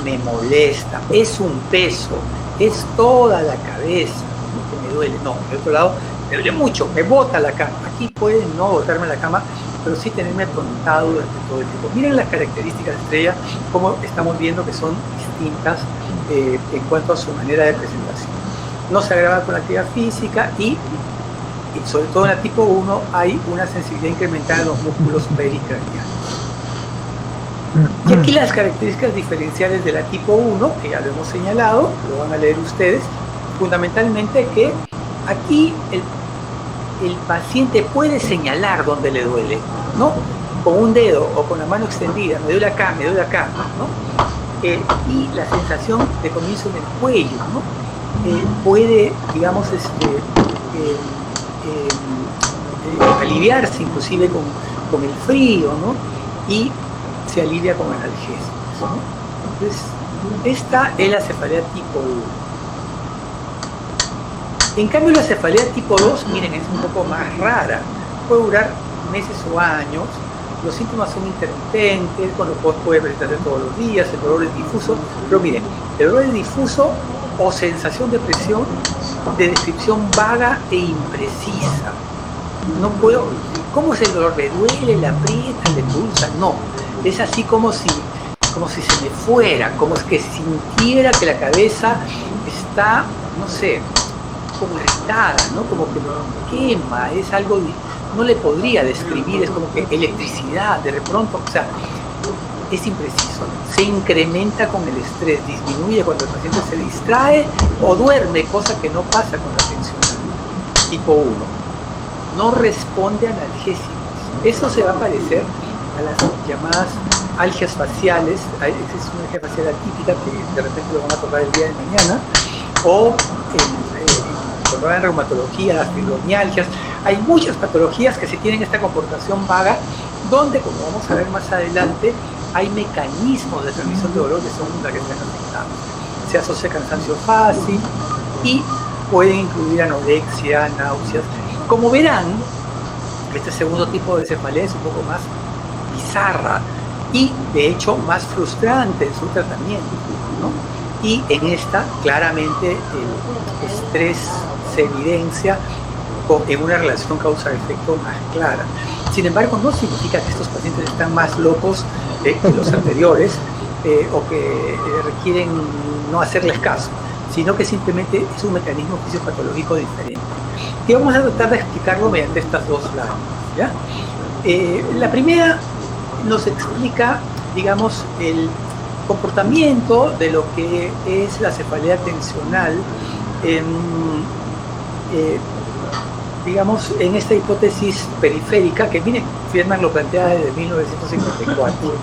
me molesta, es un peso, es toda la cabeza, ¿no? Que me duele. No, por otro lado, me duele mucho, me bota la cama. Aquí puede no botarme la cama, pero sí tenerme atontado durante todo el tiempo. Miren las características de estrella, como estamos viendo que son distintas en cuanto a su manera de presentación. No se agrava con la actividad física y sobre todo en la tipo 1 hay una sensibilidad incrementada en los músculos pericraneales. Y aquí las características diferenciales de la tipo 1, que ya lo hemos señalado, lo van a leer ustedes, fundamentalmente que aquí el paciente puede señalar dónde le duele, ¿no? Con un dedo o con la mano extendida, me duele acá, ¿no? Y la sensación de comienzo en el cuello, ¿no? Puede, digamos, aliviarse inclusive con el frío, ¿no? Y se alivia con analgésicos, ¿no? Entonces, esta es la cefalea tipo 1. En cambio, la cefalea tipo 2, miren, es un poco más rara. Puede durar meses o años. Los síntomas son intermitentes, cuando puede presentarse todos los días, el dolor es difuso. Pero miren, el dolor es difuso o sensación de presión de descripción vaga e imprecisa. No puedo, ¿cómo es el dolor? ¿Me duele, le aprieta, le pulsa? No, es así como si se me fuera, como que sintiera que la cabeza está, no sé, como irritada, ¿no? Como que me quema, es algo, no le podría describir, es como que electricidad, de pronto, o sea, es impreciso, se incrementa con el estrés, disminuye cuando el paciente se distrae o duerme, cosa que no pasa con la tensión tipo 1. No responde a analgésicos. Eso se va a parecer a las llamadas algias faciales. Es una algia facial atípica que de repente lo van a tocar el día de mañana, o cuando van en reumatología, las fibromialgias. Hay muchas patologías que se tienen esta comportación vaga, donde, como vamos a ver más adelante, hay mecanismos de transmisión de dolor que son las que están afectados. Se asocia cansancio fácil y pueden incluir anorexia, náuseas. Como verán, este segundo tipo de cefalea es un poco más bizarra y, de hecho, más frustrante en su tratamiento, ¿no? Y en esta, claramente, el estrés se evidencia en una relación causa-efecto más clara. Sin embargo, no significa que estos pacientes están más locos que los anteriores o que requieren no hacerles caso. sino que simplemente es un mecanismo fisiopatológico diferente. Y vamos a tratar de explicarlo mediante estas dos láminas, ¿ya? La primera nos explica, digamos, el comportamiento de lo que es la cefalea tensional digamos, en esta hipótesis periférica que Friedman lo plantea desde 1954,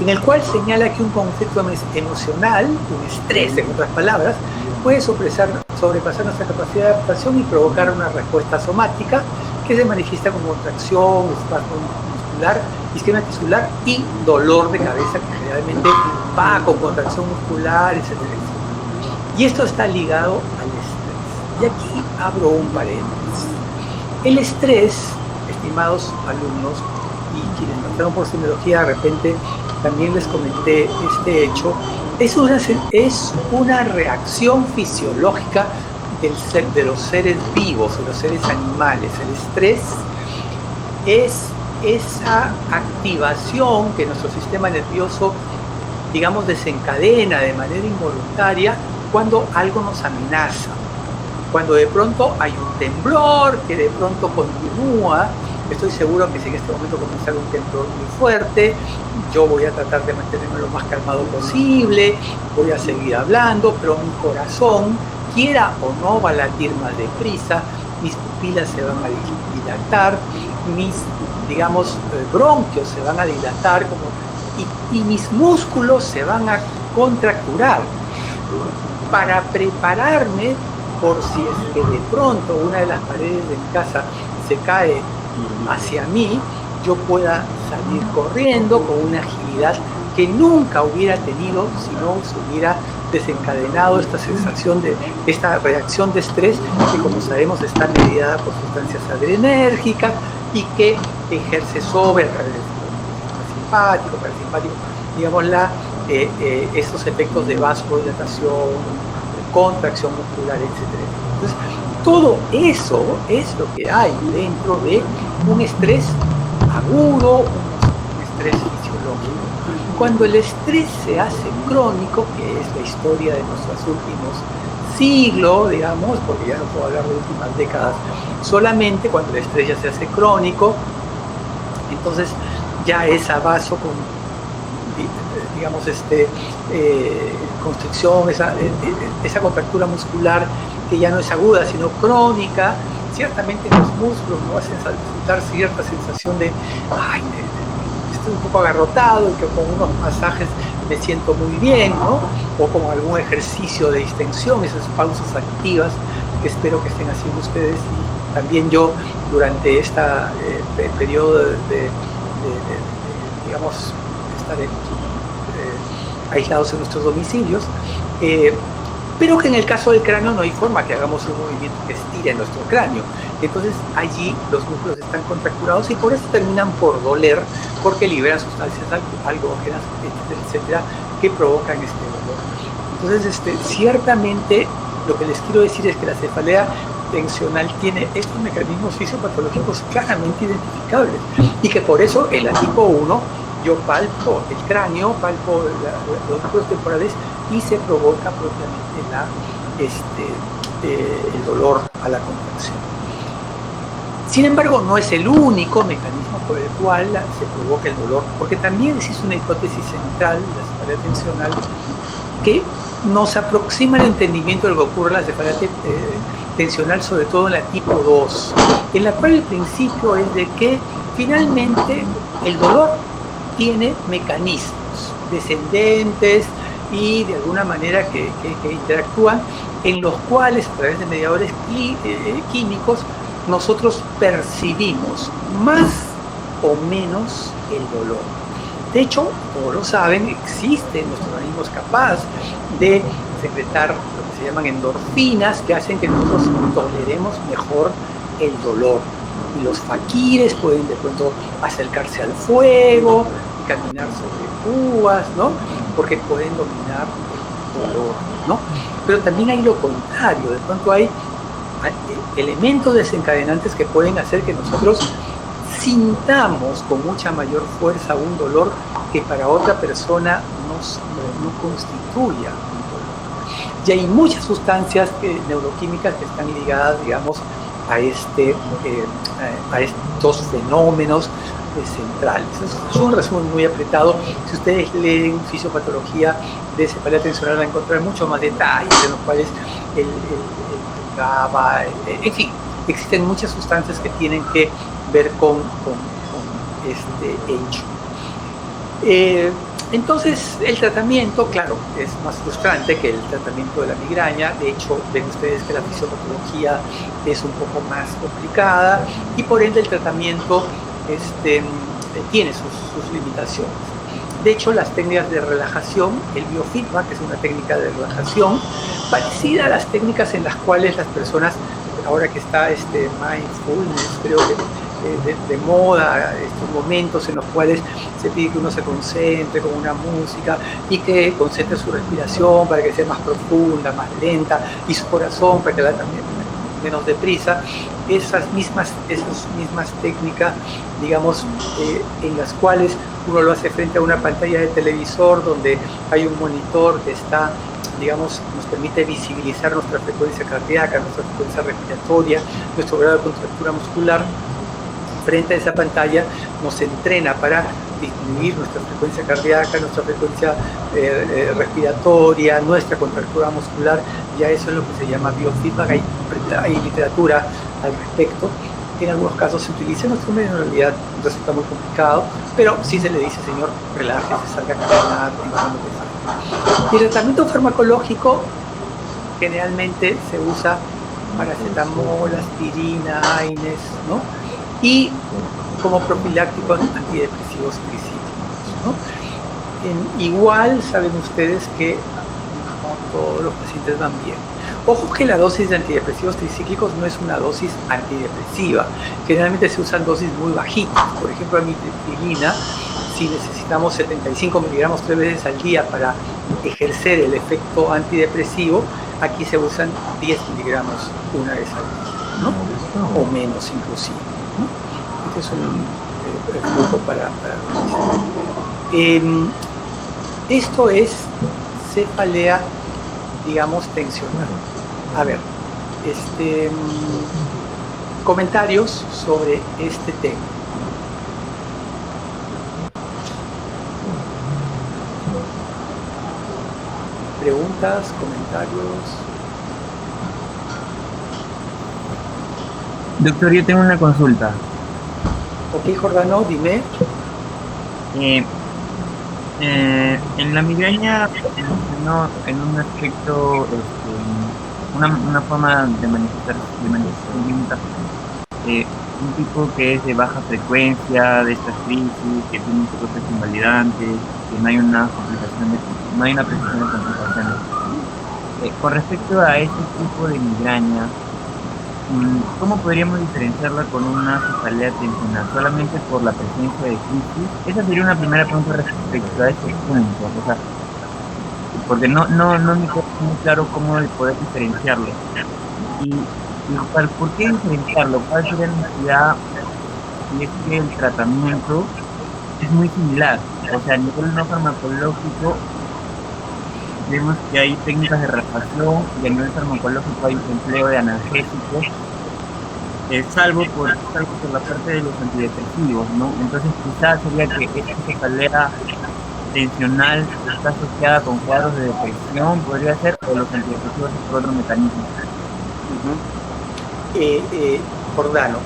en el cual señala que un conflicto emocional, un estrés, en otras palabras, puede sobrepasar nuestra capacidad de adaptación y provocar una respuesta somática que se manifiesta con contracción, espasmo muscular, isquemia tisular y dolor de cabeza, que generalmente va con contracción muscular, etc. Y esto está ligado al estrés. Y aquí abro un paréntesis. El estrés, estimados alumnos, y quienes no están por semiología, de repente también les comenté este hecho, es una reacción fisiológica de los seres vivos, de los seres animales. El estrés es esa activación que nuestro sistema nervioso, digamos, desencadena de manera involuntaria cuando algo nos amenaza. Cuando de pronto hay un temblor que de pronto continúa, estoy seguro que si en este momento comienza un temblor muy fuerte, yo voy a tratar de mantenerme lo más calmado posible, voy a seguir hablando, pero mi corazón, quiera o no, va a latir más deprisa, mis pupilas se van a dilatar, mis, digamos, bronquios se van a dilatar y mis músculos se van a contracturar para prepararme por si es que de pronto una de las paredes de mi casa se cae hacia mí, yo pueda salir corriendo con una agilidad que nunca hubiera tenido si no se hubiera desencadenado esta sensación esta reacción de estrés que, como sabemos, está mediada por sustancias adrenérgicas y que ejerce sobre a través del sistema simpático, parasimpático, digamos, estos efectos de vasodilatación, contracción muscular, etc. Entonces, todo eso es lo que hay dentro de un estrés agudo, un estrés fisiológico. Cuando el estrés se hace crónico, que es la historia de nuestros últimos siglos, digamos, porque ya no puedo hablar de últimas décadas, solamente cuando el estrés ya se hace crónico, entonces ya esa vaso con, digamos, constricción, esa contractura muscular que ya no es aguda sino crónica, ciertamente los músculos no hacen dar cierta sensación de estoy un poco agarrotado y que con unos masajes me siento muy bien, ¿no? O con algún ejercicio de distensión, esas pausas activas que espero que estén haciendo ustedes y también yo durante este periodo de digamos, estar aislados en nuestros domicilios, pero que en el caso del cráneo no hay forma que hagamos un movimiento que estire nuestro cráneo. Entonces allí los músculos están contracturados y por eso terminan por doler, porque liberan sustancias algógenas, etcétera, que provocan este dolor. Entonces, ciertamente lo que les quiero decir es que la cefalea tensional tiene estos mecanismos fisiopatológicos claramente identificables y que por eso en la tipo 1 yo palpo el cráneo, palpo los núcleos temporales y se provoca propiamente el dolor a la contracción. Sin embargo, no es el único mecanismo por el cual se provoca el dolor, porque también existe una hipótesis central de la cefalea tensional que nos aproxima al entendimiento de lo que ocurre en la cefalea tensional, sobre todo en la tipo 2, en la cual el principio es de que finalmente el dolor tiene mecanismos descendentes y de alguna manera que interactúan, en los cuales a través de mediadores químicos nosotros percibimos más o menos el dolor. De hecho, como lo saben, existe en nuestros organismos capaz de secretar lo que se llaman endorfinas que hacen que nosotros toleremos mejor el dolor. Y los faquires pueden de pronto acercarse al fuego y caminar sobre púas, ¿no? Porque pueden dominar el dolor, ¿no? Pero también hay lo contrario, de pronto hay elementos desencadenantes que pueden hacer que nosotros sintamos con mucha mayor fuerza un dolor que para otra persona no constituya un dolor. Y hay muchas sustancias neuroquímicas que están ligadas, digamos, a estos fenómenos centrales. Es un resumen muy apretado. Si ustedes leen fisiopatología de cefalea tensional van a encontrar mucho más detalles en los cuales el GABA, en fin, existen muchas sustancias que tienen que ver con este hecho. Entonces, el tratamiento, claro, es más frustrante que el tratamiento de la migraña. De hecho, ven ustedes que la fisiopatología es un poco más complicada y por ende el tratamiento tiene sus limitaciones. De hecho, las técnicas de relajación, el biofeedback es una técnica de relajación parecida a las técnicas en las cuales las personas, ahora que está mindfulness, creo que de moda, estos momentos en los cuales se pide que uno se concentre con una música y que concentre su respiración para que sea más profunda, más lenta, y su corazón para que la también menos deprisa. Esas mismas técnicas, digamos, en las cuales uno lo hace frente a una pantalla de televisor donde hay un monitor que está, digamos, nos permite visibilizar nuestra frecuencia cardíaca, nuestra frecuencia respiratoria, nuestro grado de contractura muscular. Frente a esa pantalla nos entrena para disminuir nuestra frecuencia cardíaca, nuestra frecuencia respiratoria, nuestra contractura muscular. Ya eso es lo que se llama biofeedback. Hay literatura al respecto. En algunos casos se utiliza, en nuestro medio en realidad resulta muy complicado, pero sí se le dice, señor, relájese, salga a caminar, y el tratamiento farmacológico generalmente se usa paracetamol, aspirina, AINES, ¿no? Y como profiláctico antidepresivos tricíclicos, ¿no? Igual saben ustedes que no todos los pacientes van bien. Ojo que la dosis de antidepresivos tricíclicos no es una dosis antidepresiva. Generalmente se usan dosis muy bajitas. Por ejemplo, amitriptilina, si necesitamos 75 miligramos 3 veces al día para ejercer el efecto antidepresivo, aquí se usan 10 miligramos una vez al día, ¿no? O menos inclusive, ¿no? Este es un flujo para esto es cefalea, digamos, tensional. A ver, comentarios sobre este tema. Preguntas, comentarios. Doctor, yo tengo una consulta. Ok, Jordano, dime. En la migraña, no, en un aspecto, una forma de manifestar un tipo que es de baja frecuencia, de estas crisis, que tiene un poco de invalidantes, que no hay una complicación, no hay una precisión de complicaciones. Con respecto a este tipo de migraña, ¿cómo podríamos diferenciarla con una cefalea tensional? ¿Solamente por la presencia de crisis? Esa sería una primera pregunta respecto a este punto. O sea, porque no me queda muy claro cómo poder diferenciarlo. Y ¿por qué diferenciarlo? ¿Cuál sería la necesidad? Y es que el tratamiento es muy similar. O sea, a nivel no farmacológico, vemos que hay técnicas de relajación y a nivel farmacológico hay empleo de analgésicos, salvo por la parte de los antidepresivos, ¿no? Entonces quizás sería que esta cefalea tensional está asociada con cuadros de depresión, podría ser, o los antidepresivos es por otro mecanismo. Jordano,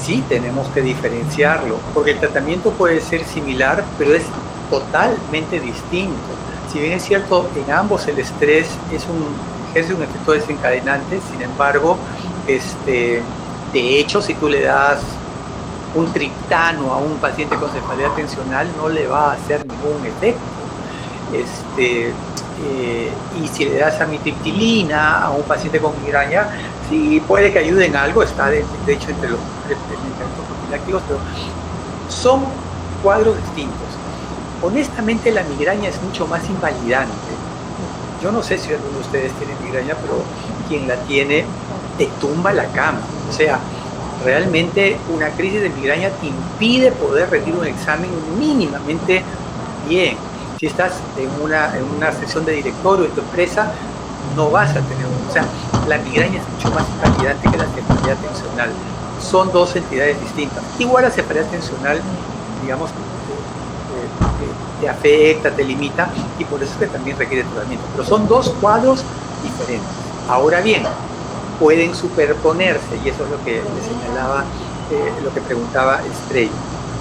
sí tenemos que diferenciarlo, porque el tratamiento puede ser similar, pero es totalmente distinto. Si bien es cierto, en ambos el estrés ejerce un efecto desencadenante, sin embargo, de hecho, si tú le das un triptano a un paciente con cefalea tensional, no le va a hacer ningún efecto. Y si le das amitriptilina a un paciente con migraña, sí puede que ayude en algo, está de hecho entre los medicamentos profilácticos, pero son cuadros distintos. Honestamente, la migraña es mucho más invalidante. Yo no sé si alguno de ustedes tiene migraña, pero quien la tiene te tumba la cama. O sea, realmente una crisis de migraña te impide poder rendir un examen mínimamente bien. Si estás en una sesión de directorio en tu empresa, no vas a tener, o sea, la migraña es mucho más invalidante que la cefalea tensional. Son dos entidades distintas. Igual la cefalea tensional, digamos, te afecta, te limita, y por eso es que también requiere tratamiento. Pero son dos cuadros diferentes. Ahora bien, pueden superponerse, y eso es lo que le señalaba, lo que preguntaba Estrella.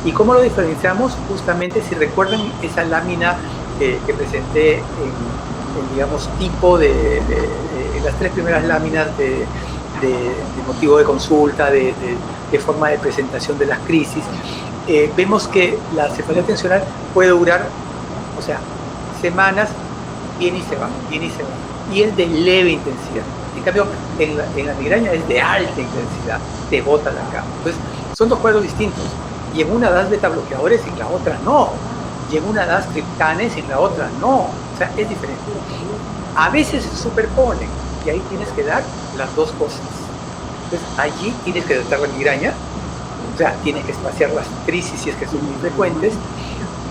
¿Y cómo lo diferenciamos? Justamente, si recuerdan esa lámina que presenté en, digamos, tipo de las tres primeras láminas de motivo de consulta, de forma de presentación de las crisis, vemos que la cefalea tensional puede durar, o sea, semanas, viene y se va, viene y se va. Y es de leve intensidad. En cambio, en la migraña es de alta intensidad, te bota la cama. Entonces, son dos cuadros distintos. Y en una das beta bloqueadores y en la otra no. Y en una das triptanes y en la otra no. O sea, es diferente. A veces se superponen y ahí tienes que dar las dos cosas. Entonces, allí tienes que tratar la migraña, o sea, tienes que espaciar las crisis si es que son muy frecuentes.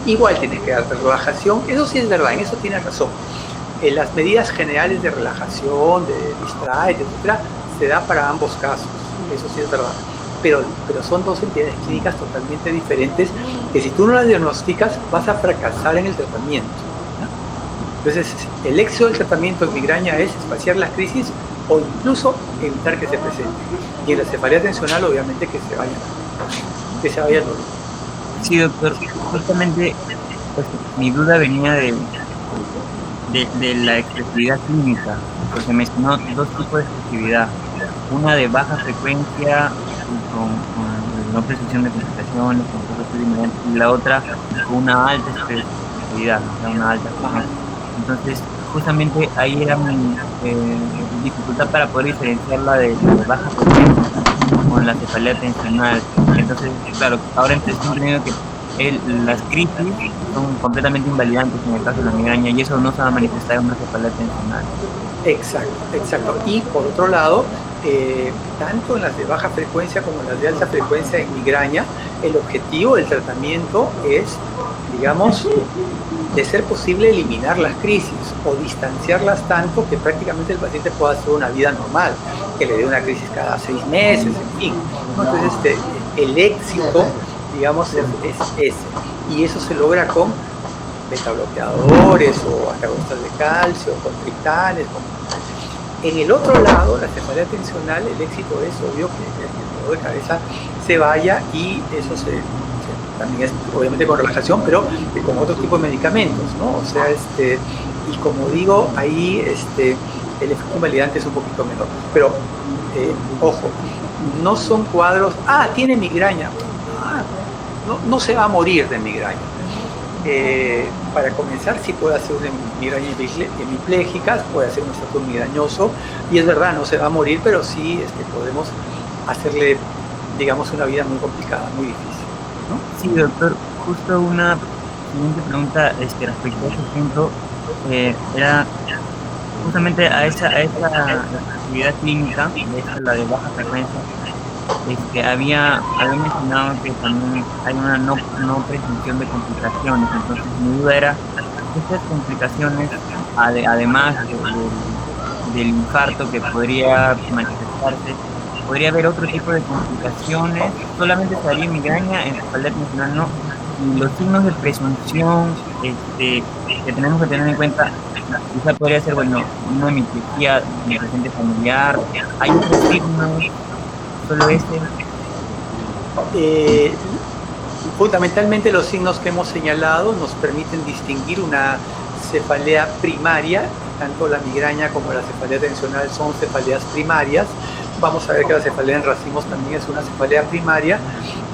Igual tienes que dar relajación. Eso sí es verdad, en eso tienes razón. Las medidas generales de relajación, de distraer, etcétera, se da para ambos casos. Eso sí es verdad. Pero son dos entidades clínicas totalmente diferentes que si tú no las diagnosticas vas a fracasar en el tratamiento, ¿no? Entonces, el éxito del tratamiento en migraña es espaciar las crisis o incluso evitar que se presenten. Y en la cefalea tensional, obviamente, que se vaya el dolor. Sí, doctor. Justamente pues, mi duda venía de la expresividad clínica, porque mencionó dos tipos de expresividad. Una de baja frecuencia, con no precisión de concentraciones, con poco estudio, y la otra con una alta expresividad, o sea, una alta frecuencia. Entonces, justamente ahí era mi dificultad para poder diferenciarla de baja frecuencia con la cefalea tensional. Entonces, claro, ahora estoy entendiendo que las crisis son completamente invalidantes en el caso de la migraña y eso no se va a manifestar en una cefalea tensional. Exacto. Y por otro lado, tanto en las de baja frecuencia como en las de alta frecuencia en migraña, el objetivo del tratamiento es, digamos, de ser posible eliminar las crisis o distanciarlas tanto que prácticamente el paciente pueda hacer una vida normal, que le dé una crisis cada 6 meses, en fin. Entonces, el éxito, digamos, es ese. Y eso se logra con betabloqueadores o antagonistas de calcio, con triptanes. En el otro lado, la cefalea tensional, el éxito es obvio que el dolor de cabeza se vaya y eso también es obviamente con relajación, pero con otro tipo de medicamentos, ¿no? O sea, y como digo, ahí el efecto invalidante es un poquito menor. Pero, ojo, no son cuadros, tiene migraña, no se va a morir de migraña. Para comenzar, sí puede hacer una migraña hemiplégica, puede hacer un estatus migrañoso, y es verdad, no se va a morir, pero sí podemos hacerle, digamos, una vida muy complicada, muy difícil, ¿no? Sí, doctor, justo una siguiente pregunta respecto a ese punto, era justamente a esa actividad clínica, la de baja frecuencia. Había mencionado que también hay una no presunción de complicaciones, entonces mi duda era, estas complicaciones, además del infarto que podría manifestarse, ¿podría haber otro tipo de complicaciones? ¿Solamente se daría migraña en cefalea tensional? No. Y los signos de presunción que tenemos que tener en cuenta, quizá podría ser, una hemiplegia de presente familiar. ¿Hay otros signos? ¿Solo Fundamentalmente los signos que hemos señalado nos permiten distinguir una cefalea primaria, tanto la migraña como la cefalea tensional son cefaleas primarias. Vamos a ver que la cefalea en racimos también es una cefalea primaria,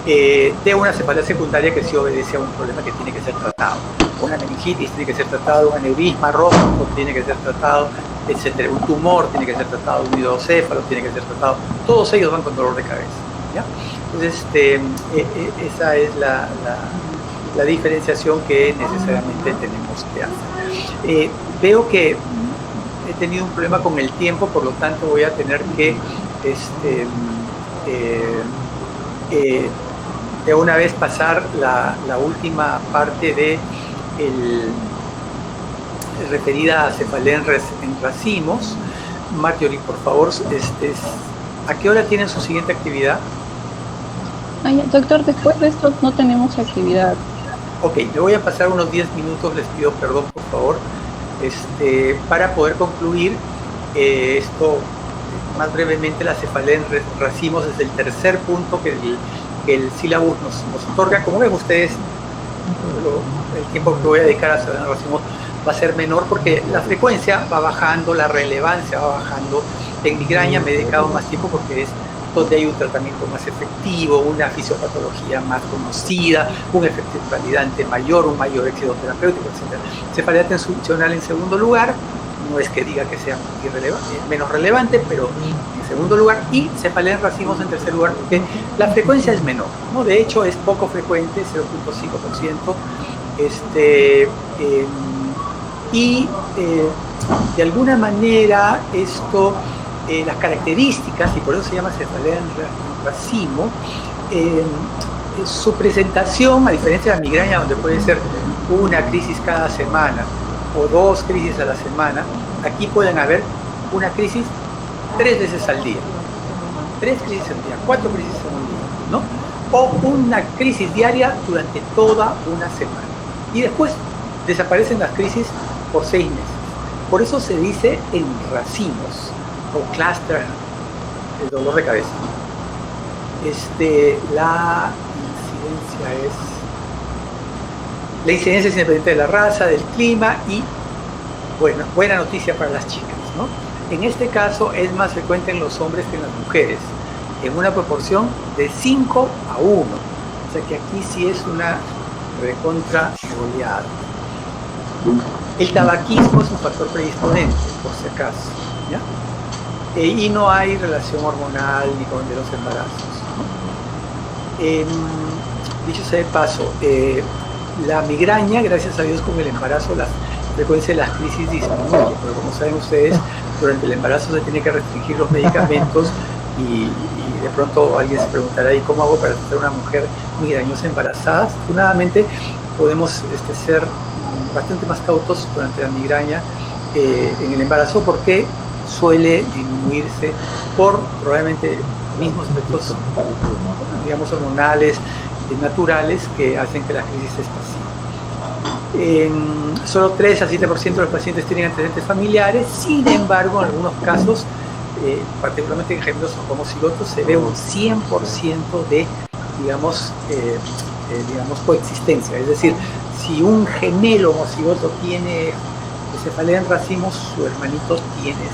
de una cefalea secundaria que sí obedece a un problema que tiene que ser tratado. Una meningitis tiene que ser tratado, un aneurisma rojo tiene que ser tratado, etcétera. Un tumor tiene que ser tratado, un hidrocéfalo tiene que ser tratado. Todos ellos van con dolor de cabeza, ¿ya? Entonces, esa es la diferenciación que necesariamente tenemos que hacer. Veo que he tenido un problema con el tiempo, por lo tanto voy a tener que de una vez pasar la última parte de referida a cefalea en racimos. Marjorie, por favor, ¿a qué hora tienen su siguiente actividad? Doctor, después de esto no tenemos actividad. Ok, le voy a pasar unos 10 minutos, les pido perdón, por favor, para poder concluir esto más brevemente. La cefalea en racimos es el tercer punto que el sílabus nos otorga. Como ven ustedes, el tiempo que voy a dedicar a cefalea en racimos va a ser menor porque la frecuencia va bajando, la relevancia va bajando. En migraña me he dedicado más tiempo porque es donde hay un tratamiento más efectivo, una fisiopatología más conocida, un efecto invalidante mayor, un mayor éxito terapéutico, etc. Cefalea tensional en segundo lugar, no es que diga que sea menos relevante, pero en segundo lugar, y cefalea en racimos en tercer lugar, porque la frecuencia es menor, ¿no? De hecho, es poco frecuente, 0.5%, y de alguna manera esto, las características, y por eso se llama cefalea en racimo, su presentación, a diferencia de la migraña, donde puede ser una crisis cada semana o 2 crisis a la semana, aquí pueden haber una crisis 3 veces al día, 3 crisis al día, 4 crisis en un día, ¿no? O una crisis diaria durante toda una semana. Y después desaparecen las crisis por 6 meses. Por eso se dice en racimos o cluster, el dolor de cabeza. La incidencia es independiente de la raza, del clima y, bueno, buena noticia para las chicas, ¿no? En este caso es más frecuente en los hombres que en las mujeres, en una proporción de 5 a 1. O sea que aquí sí es una recontra goleada. El tabaquismo es un factor predisponente, por si acaso, ¿ya? Y no hay relación hormonal ni con de los embarazos, ¿no? Dicho sea de paso, la migraña, gracias a Dios, con el embarazo la frecuencia de las crisis disminuye, pero como saben ustedes, durante el embarazo se tiene que restringir los medicamentos y de pronto alguien se preguntará, ¿y cómo hago para tratar a una mujer migrañosa embarazada? Afortunadamente podemos ser bastante más cautos durante la migraña en el embarazo porque suele disminuirse por probablemente mismos efectos, digamos, hormonales naturales que hacen que la crisis se espacie. Solo 3 a 7% de los pacientes tienen antecedentes familiares. Sin embargo, en algunos casos, particularmente en gemelos homocigotos, se ve un 100% de, digamos, coexistencia. Es decir, si un gemelo homocigoto tiene cefalea en racimos, su hermanito tiene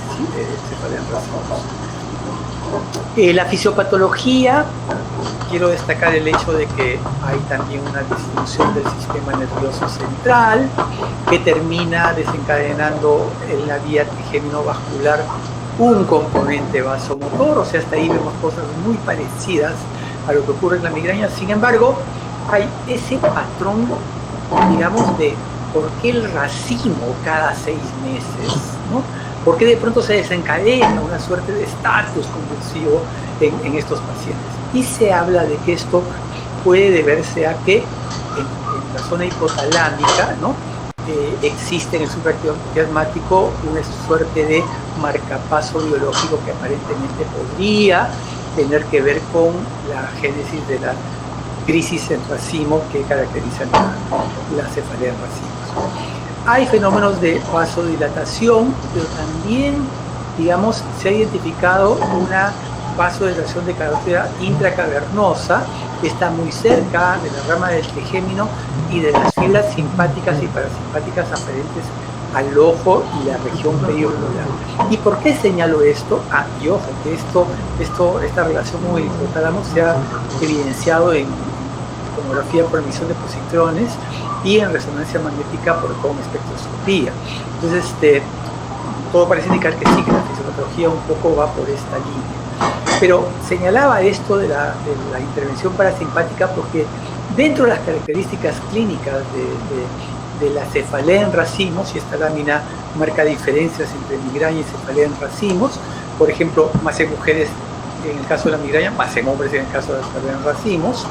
cefalea en racimos. La fisiopatología, quiero destacar el hecho de que hay también una disfunción del sistema nervioso central que termina desencadenando en la vía trigémino-vascular un componente vasomotor, o sea, hasta ahí vemos cosas muy parecidas a lo que ocurre en la migraña. Sin embargo, hay ese patrón, digamos, de por qué el racimo cada 6 meses, ¿no? ¿Por qué de pronto se desencadena una suerte de estatus convulsivo en estos pacientes? Y se habla de que esto puede deberse a que en la zona hipotalámica, ¿no? Existe en el supraquiasmático una suerte de marcapaso biológico que aparentemente podría tener que ver con la génesis de la crisis en racimo que caracterizan la cefalea en racimos. Hay fenómenos de vasodilatación, pero también, digamos, se ha identificado una vasodilatación de carótida intracavernosa que está muy cerca de la rama del trigémino y de las fibras simpáticas y parasimpáticas aferentes al ojo y la región periocular. ¿Y por qué señalo esto? Y ojo, que esta relación con el hipotálamo se ha evidenciado en tomografía por emisión de positrones y en resonancia magnética con espectroscopía. Entonces, todo parece indicar que sí, que la fisiopatología un poco va por esta línea. Pero señalaba esto de la intervención parasimpática porque dentro de las características clínicas de la cefalea en racimos, y esta lámina marca diferencias entre migraña y cefalea en racimos, por ejemplo, más en mujeres en el caso de la migraña, más en hombres en el caso de la cefalea en racimos,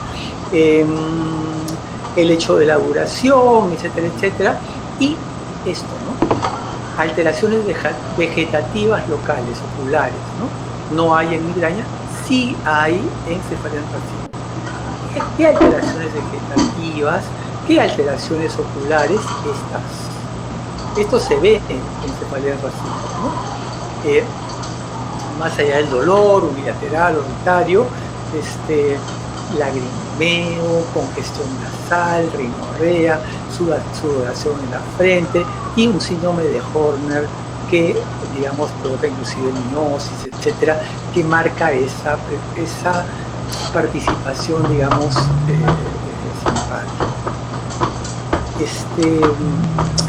el hecho de la duración, etcétera, etcétera, y esto, ¿no? Alteraciones vegetativas locales, oculares, ¿no? No hay en migraña, sí hay en cefalea en racimo. ¿Qué alteraciones vegetativas? ¿Qué alteraciones oculares estas? Esto se ve en cefalea en racimo, ¿no? Más allá del dolor unilateral, unitario, lagrimeo, congestión nasal, rinorrea, sudoración en la frente y un síndrome de Horner que, digamos, provoca inclusive miosis, etcétera, que marca esa participación, digamos, simpática.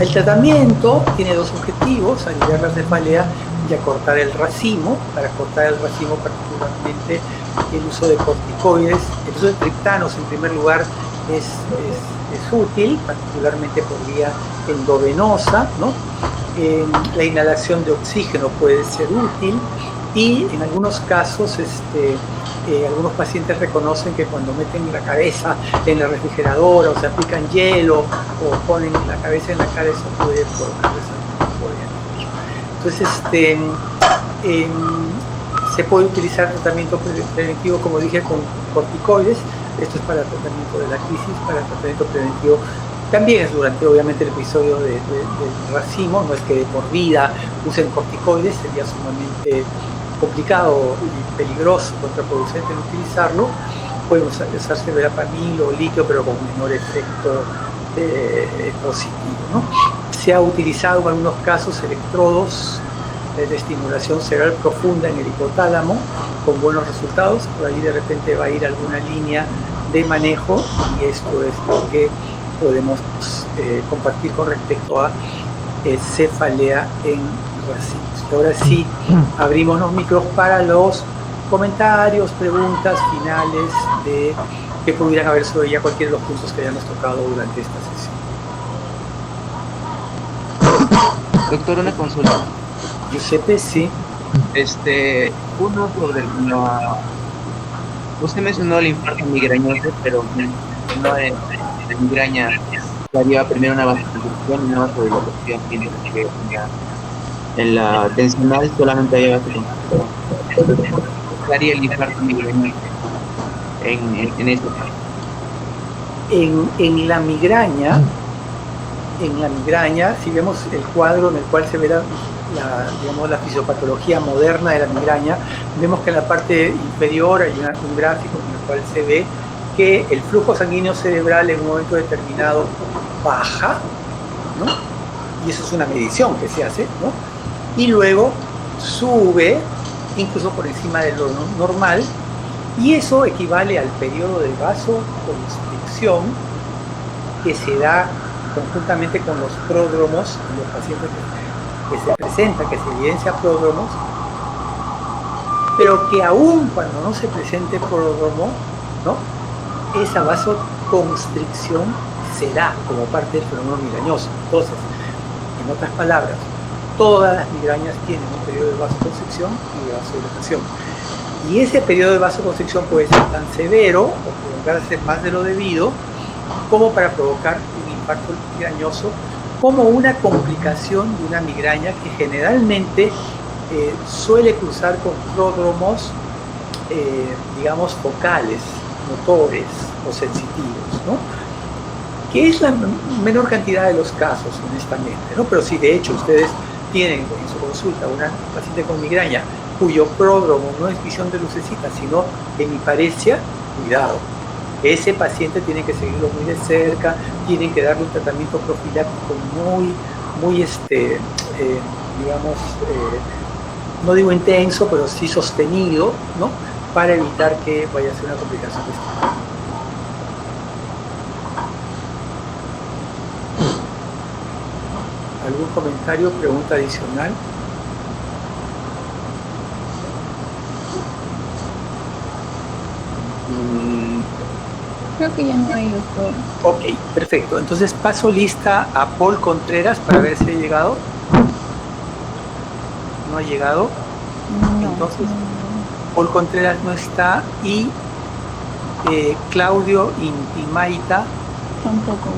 El tratamiento tiene dos objetivos: aliviar la cefalea y acortar el racimo. Para acortar el racimo, particularmente el uso de corticoides, el uso de triptanos en primer lugar es útil, particularmente por vía endovenosa, ¿no? La inhalación de oxígeno puede ser útil y en algunos casos algunos pacientes reconocen que cuando meten la cabeza en la refrigeradora o se aplican hielo o ponen la cabeza en la cara, eso puede provocarles algún tipo de alivio. Entonces, se puede utilizar tratamiento preventivo, como dije, con corticoides. Esto es para el tratamiento de la crisis, para el tratamiento preventivo. También es durante, obviamente, el episodio del racimo. No es que de por vida usen corticoides, sería sumamente complicado y peligroso, contraproducente en utilizarlo. Pueden usarse verapamil o litio, pero con menor efecto positivo, ¿no? Se ha utilizado en algunos casos electrodos de estimulación cerebral profunda en el hipotálamo con buenos resultados. Por ahí de repente va a ir alguna línea de manejo y esto es lo que podemos compartir con respecto a cefalea en racimos. Ahora sí, abrimos los micros para los comentarios, preguntas finales de que pudieran haber sobre ya cualquiera de los puntos que hayamos tocado durante esta sesión. Doctor, una consulta. Giuseppe, sí. Uno sobre usted mencionó el infarto migrañoso, pero no de migraña. Haría primero una vasodilatación y una vasodilatación, tiene que en la tensional solamente hay vasodilatación. ¿Qué haría el infarto migrañoso en este caso? En la migraña, si vemos el cuadro en el cual se ve la fisiopatología moderna de la migraña, vemos que en la parte inferior hay un gráfico en el cual se ve que el flujo sanguíneo cerebral en un momento determinado baja, ¿no? Y eso es una medición que se hace, ¿no? Y luego sube incluso por encima de lo normal, y eso equivale al periodo de vasoconstricción que se da conjuntamente con los pródromos en los pacientes que se presenta, que se evidencia pródromos, pero que aún cuando no se presente pródromo, ¿no?, esa vasoconstricción se da como parte del fenómeno migrañoso. Entonces, en otras palabras, todas las migrañas tienen un periodo de vasoconstricción y de vasodilatación. Y ese periodo de vasoconstricción puede ser tan severo o prolongarse más de lo debido como para provocar un infarto migrañoso, como una complicación de una migraña que generalmente suele cruzar con pródromos, digamos, focales, motores o sensitivos, ¿no?, que es la menor cantidad de los casos, honestamente, ¿no? Pero si de hecho ustedes tienen en su consulta una paciente con migraña cuyo pródromo no es visión de lucecita, sino hemiparesia, cuidado. Ese paciente tiene que seguirlo muy de cerca, tienen que darle un tratamiento profiláctico muy digamos, no digo intenso, pero sí sostenido, ¿no?, para evitar que vaya a ser una complicación de este tipo. ¿Algún comentario, pregunta adicional? Creo que ya no hay, doctor. Ok, perfecto. Entonces paso lista a Paul Contreras para ver si ha llegado. ¿No ha llegado? No. Entonces, Paul Contreras no está y Claudio Intimaita Tampoco.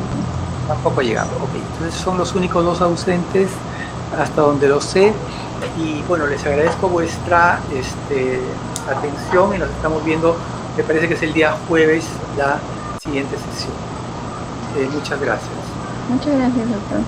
Tampoco ha llegado. Ok, entonces son los únicos dos ausentes hasta donde lo sé. Y bueno, les agradezco vuestra atención y nos estamos viendo, me parece que es el día jueves, la siguiente sesión. Muchas gracias. Muchas gracias, doctor.